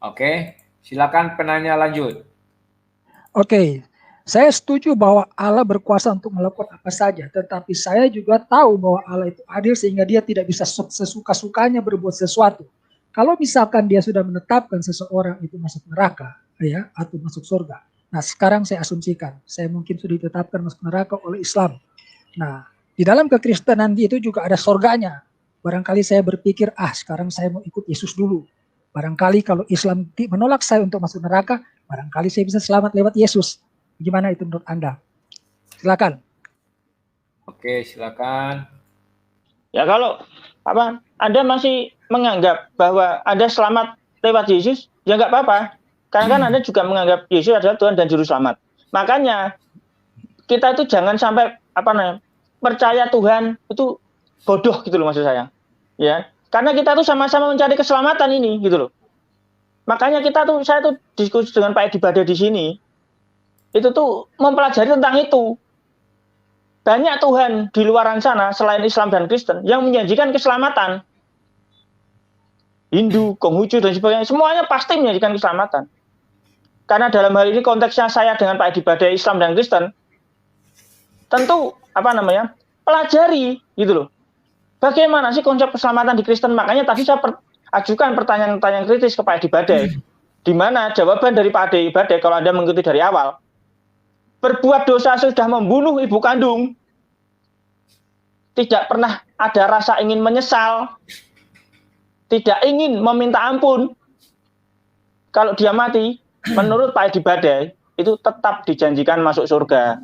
Oke, silakan penanya lanjut. Oke, saya setuju bahwa Allah berkuasa untuk melakukan apa saja, tetapi saya juga tahu bahwa Allah itu adil sehingga dia tidak bisa sesuka-sukanya berbuat sesuatu. Kalau misalkan dia sudah menetapkan seseorang itu masuk neraka, ya, atau masuk surga. Nah, sekarang saya asumsikan, saya mungkin sudah ditetapkan masuk neraka oleh Islam. Nah, di dalam kekristenan itu juga ada surganya. Barangkali saya berpikir, sekarang saya mau ikut Yesus dulu. Barangkali kalau Islam menolak saya untuk masuk neraka, barangkali saya bisa selamat lewat Yesus. Gimana itu menurut Anda? Silakan. Oke, silakan. Ya kalau Anda masih menganggap bahwa Anda selamat lewat Yesus, ya nggak apa-apa. Karena kan Anda juga menganggap Yesus adalah Tuhan dan Juru Selamat. Makanya kita itu jangan sampai percaya Tuhan itu bodoh gitu loh maksud saya. Ya, karena kita tuh sama-sama mencari keselamatan ini gitu loh. Makanya saya tuh diskusi dengan Pak Edi Bade di sini. Itu tuh mempelajari tentang itu. Banyak Tuhan di luar sana selain Islam dan Kristen yang menjanjikan keselamatan. Hindu, Konghucu dan sebagainya, semuanya pasti menjanjikan keselamatan. Karena dalam hal ini konteksnya saya dengan Pak Edi Bade Islam dan Kristen, tentu pelajari gitu loh. Bagaimana sih konsep keselamatan di Kristen? Makanya tadi saya ajukan pertanyaan-pertanyaan kritis ke Pak Edi Bade, di mana jawaban dari Pak Edi Bade kalau Anda mengikuti dari awal, berbuat dosa sudah membunuh ibu kandung, tidak pernah ada rasa ingin menyesal, tidak ingin meminta ampun. Kalau dia mati, menurut Pak Edi Bade, itu tetap dijanjikan masuk surga.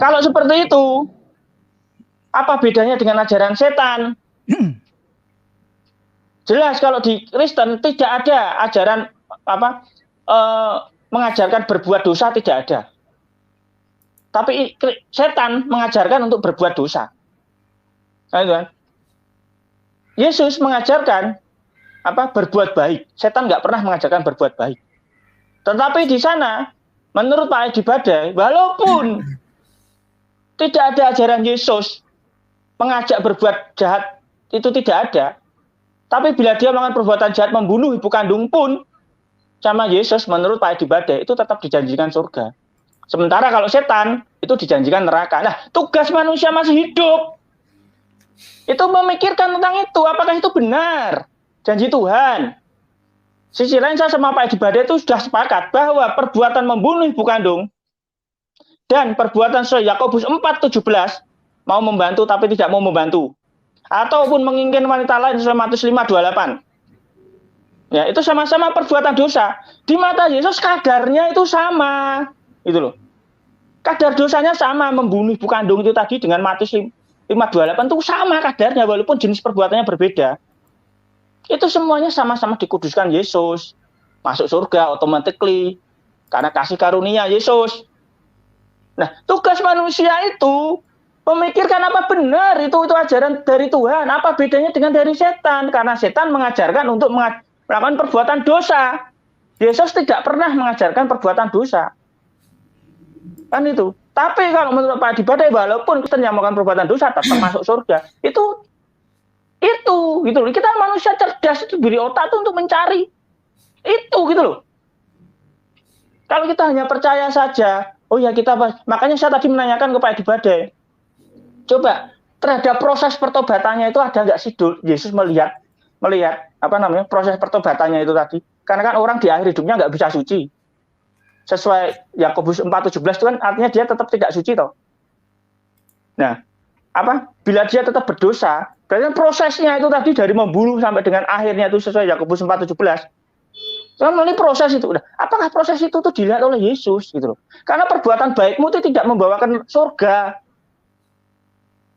Kalau seperti itu, apa bedanya dengan ajaran setan? Jelas kalau di Kristen tidak ada ajaran mengajarkan berbuat dosa, tidak ada. Tapi setan mengajarkan untuk berbuat dosa. Kan? Yesus mengajarkan berbuat baik. Setan nggak pernah mengajarkan berbuat baik. Tetapi di sana, menurut Pak Edi Bade, walaupun tidak ada ajaran Yesus mengajak berbuat jahat, itu tidak ada. Tapi bila dia melakukan perbuatan jahat membunuh ibu kandung pun, sama Yesus menurut Pak Edi Bade itu tetap dijanjikan surga. Sementara kalau setan itu dijanjikan neraka. Nah, tugas manusia masih hidup itu memikirkan tentang itu, apakah itu benar janji Tuhan. Sisi lain saya sama Pak Edi Bade itu sudah sepakat bahwa perbuatan membunuh ibu kandung dan perbuatan sesuai Yakobus 4:17, mau membantu tapi tidak mau membantu, ataupun menginginkan wanita lain sesuai Matius 5:28. Ya, itu sama-sama perbuatan dosa. Di mata Yesus kadarnya itu sama. Itu loh. Kadar dosanya sama, membunuh ibu kandung itu tadi dengan Matius 5:28 itu sama kadarnya walaupun jenis perbuatannya berbeda. Itu semuanya sama-sama dikuduskan Yesus. Masuk surga automatically karena kasih karunia Yesus. Nah, tugas manusia itu memikirkan apa benar itu ajaran dari Tuhan, apa bedanya dengan dari setan, karena setan mengajarkan untuk melakukan perbuatan dosa. Yesus tidak pernah mengajarkan perbuatan dosa. Kan itu. Tapi kalau menurut Pak Edi Bade, walaupun Kristen yang melakukan perbuatan dosa tetap masuk surga. Itu gitu loh. Kita manusia cerdas, itu diberi otak itu untuk mencari. Itu gitu loh. Kalau kita hanya percaya saja, oh ya kita, makanya saya tadi menanyakan ke Pak Edi Bade. Coba terhadap proses pertobatannya itu ada nggak sih Yesus melihat proses pertobatannya itu tadi? Karena kan orang di akhir hidupnya nggak bisa suci. Sesuai Yakobus 4:17 itu kan artinya dia tetap tidak suci toh. Nah, bila dia tetap berdosa, berarti prosesnya itu tadi dari membunuh sampai dengan akhirnya itu sesuai Yakobus 4:17. Kan melalui proses itu. Nah, apakah proses itu tuh dilihat oleh Yesus gitu loh? Karena perbuatan baikmu itu tidak membawakan surga.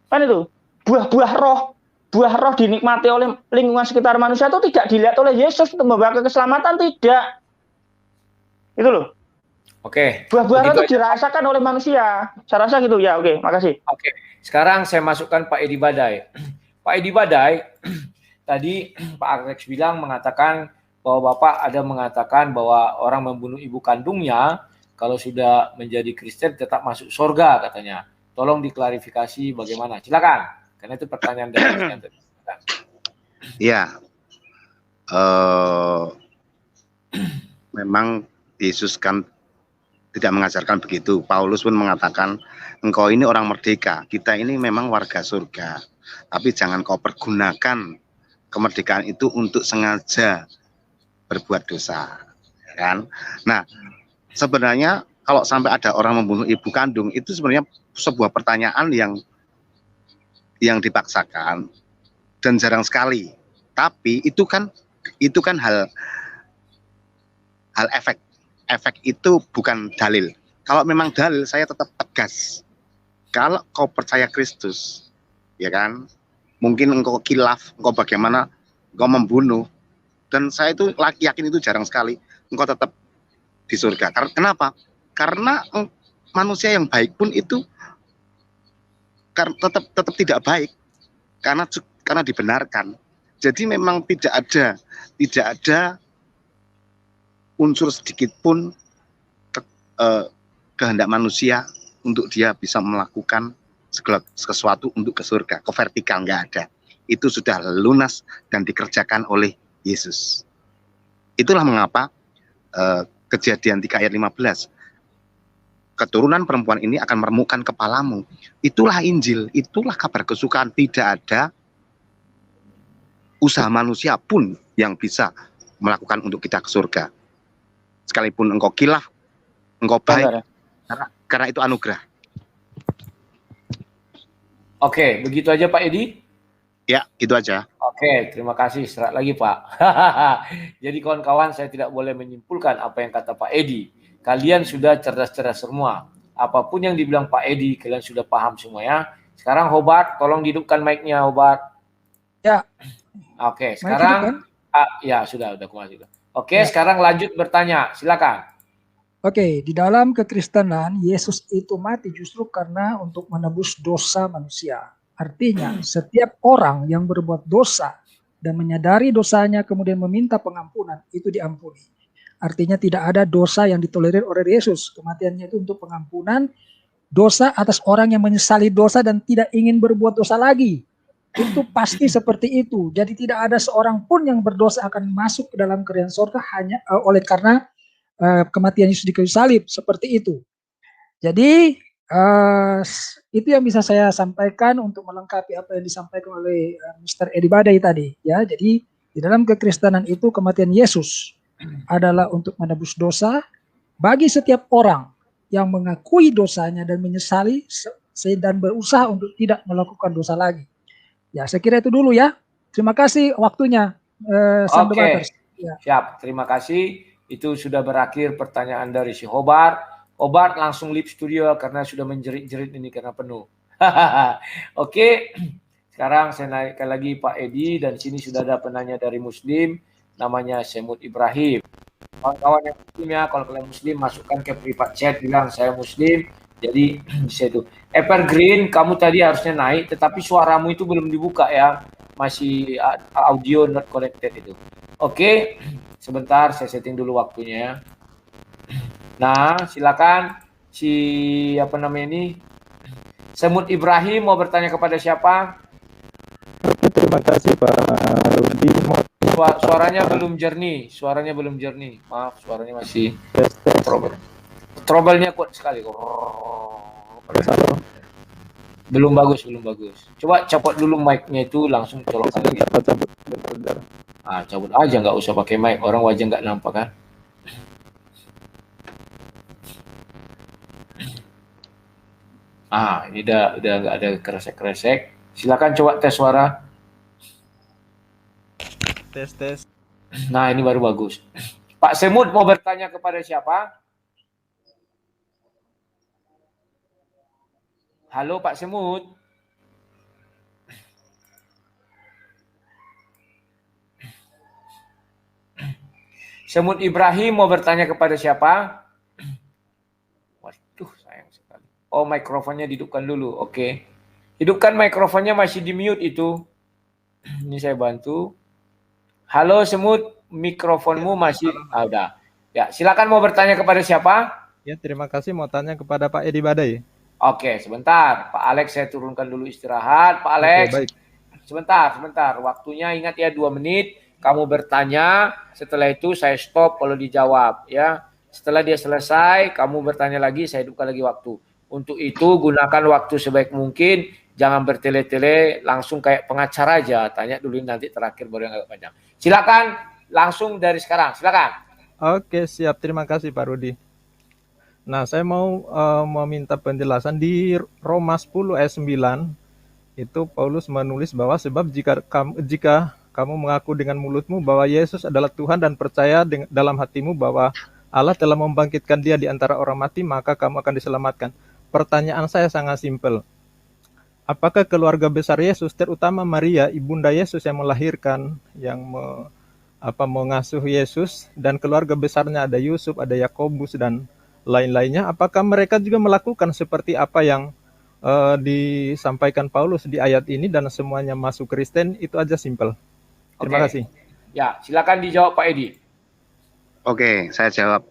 Kan itu buah roh dinikmati oleh lingkungan sekitar manusia itu tidak dilihat oleh Yesus untuk membawa keselamatan, tidak. Itu loh. Oke. Buah-buah roh itu dirasakan oleh manusia. Saya rasa gitu ya. Oke, makasih. Oke. Sekarang saya masukkan Pak Edi Badai. Pak Edi Badai, tadi Pak Alex bilang mengatakan bahwa Bapak ada mengatakan bahwa orang membunuh ibu kandungnya kalau sudah menjadi Kristen tetap masuk surga katanya. Tolong diklarifikasi bagaimana. Silakan. Karena itu pertanyaan dari Ya, memang Yesus kan tidak mengajarkan begitu. Paulus pun mengatakan, engkau ini orang merdeka, kita ini memang warga surga. Tapi jangan kau pergunakan kemerdekaan itu untuk sengaja berbuat dosa. Kan? Nah, sebenarnya kalau sampai ada orang membunuh ibu kandung, itu sebenarnya sebuah pertanyaan yang dipaksakan dan jarang sekali. Tapi itu kan hal efek. Efek itu bukan dalil. Kalau memang dalil, saya tetap tegas. Kalau kau percaya Kristus, ya kan, mungkin engkau khilaf, engkau bagaimana, engkau membunuh, dan saya itu yakin itu jarang sekali, engkau tetap di surga. Kenapa? Karena manusia yang baik pun itu tetap tidak baik, karena dibenarkan. Jadi memang tidak ada unsur sedikit pun kehendak manusia untuk dia bisa melakukan segala sesuatu untuk ke surga, ke vertikal, nggak ada. Itu sudah lunas dan dikerjakan oleh Yesus. Itulah mengapa Kejadian 3 ayat 15, keturunan perempuan ini akan meremukkan kepalamu. Itulah Injil, itulah kabar kesukaan. Tidak ada usaha manusia pun yang bisa melakukan untuk kita ke surga. Sekalipun engkau khilaf, engkau baik, karena itu anugerah. Oke, begitu aja Pak Edi? Ya, gitu aja. Oke, terima kasih. Serat lagi Pak. Jadi kawan-kawan, saya tidak boleh menyimpulkan apa yang kata Pak Edi. Kalian sudah cerdas-cerdas semua. Apapun yang dibilang Pak Edi, kalian sudah paham semua ya. Sekarang Hobart, tolong hidupkan mic-nya Hobart. Ya. Oke, sekarang ya sudah kumasuk. Oke, ya. Sekarang lanjut bertanya. Silakan. Oke, di dalam kekristenan Yesus itu mati justru karena untuk menebus dosa manusia. Artinya setiap orang yang berbuat dosa dan menyadari dosanya kemudian meminta pengampunan itu diampuni. Artinya tidak ada dosa yang ditolerir oleh Yesus. Kematiannya itu untuk pengampunan dosa atas orang yang menyesali dosa dan tidak ingin berbuat dosa lagi. Itu pasti seperti itu. Jadi tidak ada seorang pun yang berdosa akan masuk ke dalam kerajaan surga hanya oleh karena kematian Yesus di kayu salib, seperti itu. Jadi itu yang bisa saya sampaikan untuk melengkapi apa yang disampaikan oleh Mr. Edi Badai tadi. Ya, jadi di dalam kekristenan itu kematian Yesus adalah untuk menebus dosa bagi setiap orang yang mengakui dosanya dan menyesali dan berusaha untuk tidak melakukan dosa lagi. Ya, saya kira itu dulu ya. Terima kasih waktunya. Oke, ya. Siap. Terima kasih. Itu sudah berakhir pertanyaan dari si Hobart. Hobart langsung leave studio karena sudah menjerit-jerit ini karena penuh. Oke, sekarang saya naikkan lagi Pak Edi dan sini sudah ada penanya dari Muslim, namanya Semut Ibrahim. Kawan-kawan yang Muslim ya, kalau kalian Muslim masukkan ke private chat bilang saya Muslim. Jadi bisa itu. Evergreen, kamu tadi harusnya naik, tetapi suaramu itu belum dibuka ya, masih audio not connected itu. Oke, sebentar saya setting dulu waktunya ya. Nah, silakan si apa namanya ini Semut Ibrahim mau bertanya kepada siapa? Terima kasih Pak Rudi. Suaranya belum jernih, Maaf, suaranya masih trouble-nya kuat sekali. Belum bagus. Coba copot dulu mic-nya itu, langsung colokkan lagi. Cabut aja, nggak usah pakai mic, orang wajah nggak nampak kan. Ini udah nggak ada kresek-kresek. Silakan coba tes suara. Tes. Nah, ini baru bagus. Pak Semut mau bertanya kepada siapa? Halo Pak Semut. Semut Ibrahim mau bertanya kepada siapa? Waduh, sayang sekali. Oh, mikrofonnya dihidupkan dulu. Oke. Hidupkan mikrofonnya, masih di mute itu. Ini saya bantu. Halo Semut, mikrofonmu masih udah. Ya, silakan mau bertanya kepada siapa? Ya, terima kasih. Mau tanya kepada Pak Edi Badai. Oke, sebentar. Pak Alex saya turunkan dulu istirahat. Pak Alex, Oke, baik. sebentar. Waktunya ingat ya 2 menit. Kamu bertanya, setelah itu saya stop kalau dijawab ya. Setelah dia selesai, kamu bertanya lagi, saya hidupkan lagi waktu. Untuk itu gunakan waktu sebaik mungkin. Jangan bertele-tele, langsung kayak pengacara aja. Tanya dulu nanti terakhir baru yang agak panjang. Silakan langsung dari sekarang. Silakan. Oke, siap. Terima kasih Pak Rudi. Nah, saya mau meminta penjelasan di Roma 10 ayat 9. Itu Paulus menulis bahwa sebab jika kamu mengaku dengan mulutmu bahwa Yesus adalah Tuhan dan percaya dalam hatimu bahwa Allah telah membangkitkan dia di antara orang mati, maka kamu akan diselamatkan. Pertanyaan saya sangat simpel. Apakah keluarga besar Yesus, terutama Maria, ibunda Yesus yang melahirkan, yang mengasuh Yesus, dan keluarga besarnya ada Yusuf, ada Yakobus, dan lain-lainnya, apakah mereka juga melakukan seperti apa yang disampaikan Paulus di ayat ini dan semuanya masuk Kristen? Itu aja simpel. Terima kasih. Ya, silakan dijawab Pak Edi. Oke, saya jawab.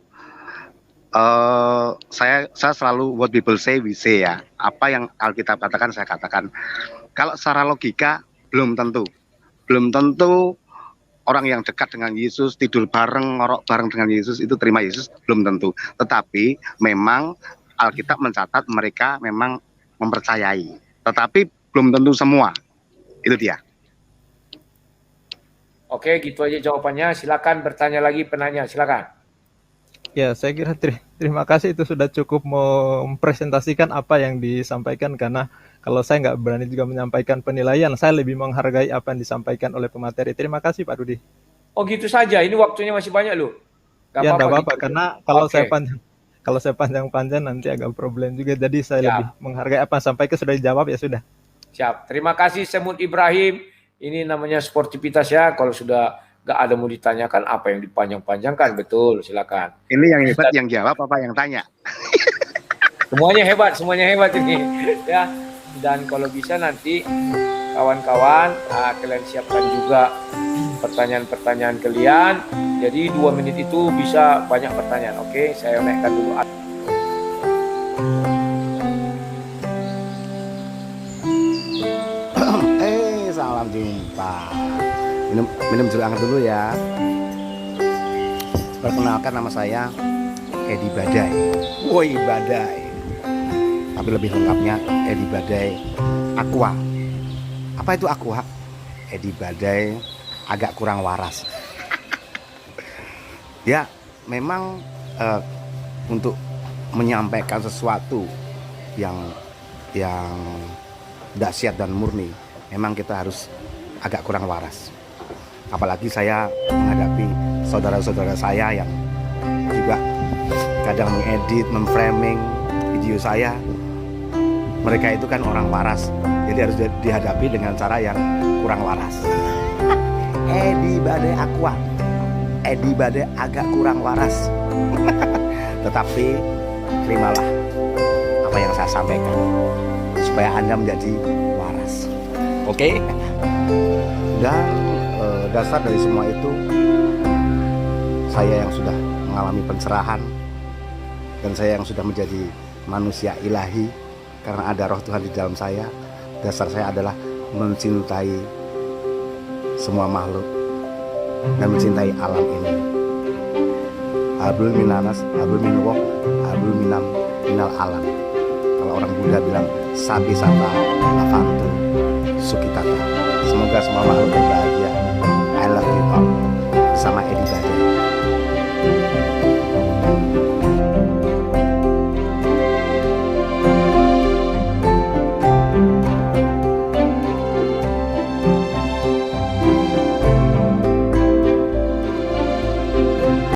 Saya selalu what people say we say ya. Apa yang Alkitab katakan saya katakan. Kalau secara logika belum tentu orang yang dekat dengan Yesus, tidur bareng, ngorok bareng dengan Yesus itu terima Yesus, belum tentu. Tetapi memang Alkitab mencatat mereka memang mempercayai. Tetapi belum tentu semua. Itu dia. Oke, gitu aja jawabannya. Silakan bertanya lagi penanya, silakan. Ya, saya kira terima kasih, itu sudah cukup mempresentasikan apa yang disampaikan, karena kalau saya nggak berani juga menyampaikan penilaian, saya lebih menghargai apa yang disampaikan oleh pemateri. Terima kasih Pak Rudi. Oh gitu saja, ini waktunya masih banyak loh. Ya, nggak apa-apa, gitu. karena kalau saya panjang-panjang nanti agak problem juga, jadi saya lebih menghargai apa yang sampaikan, sudah dijawab ya sudah. Siap, terima kasih Semut Ibrahim. Ini namanya sportivitas ya, kalau sudah nggak ada mau ditanyakan apa yang dipanjang-panjangkan, betul, silakan. Ini yang hebat yang jawab apa yang tanya? Semuanya hebat ini ya. Dan kalau bisa nanti kawan-kawan kalian siapkan juga pertanyaan-pertanyaan kalian. Jadi 2 menit itu bisa banyak pertanyaan. Oke, saya naikkan dulu. Salam jumpa. Minum jeruk hangat dulu ya. Perkenalkan, nama saya Edi Badai. Woi Badai. Tapi lebih lengkapnya Edi Badai Aqua. Apa itu Aqua? Edi Badai agak kurang waras. Ya, memang untuk menyampaikan sesuatu yang dahsyat dan murni, memang kita harus agak kurang waras. Apalagi saya menghadapi saudara-saudara saya yang juga kadang mengedit, memframing video saya. Mereka itu kan orang waras, jadi harus dihadapi dengan cara yang kurang waras. Edi Badai Aqua, Edi Badai agak kurang waras. Tetapi terimalah apa yang saya sampaikan, supaya Anda menjadi waras. Oke? Dan dasar dari semua itu, saya yang sudah mengalami pencerahan, dan saya yang sudah menjadi manusia ilahi karena ada roh Tuhan di dalam saya. Dasar saya adalah mencintai semua makhluk dan mencintai alam ini. Hablum minanas, hablum minallah, hablum minal alam. Kalau orang Buddha bilang sabi sata avantu sukitata. Semoga semua makhluk berbahagia. I love you all. Bersama Edi Badai.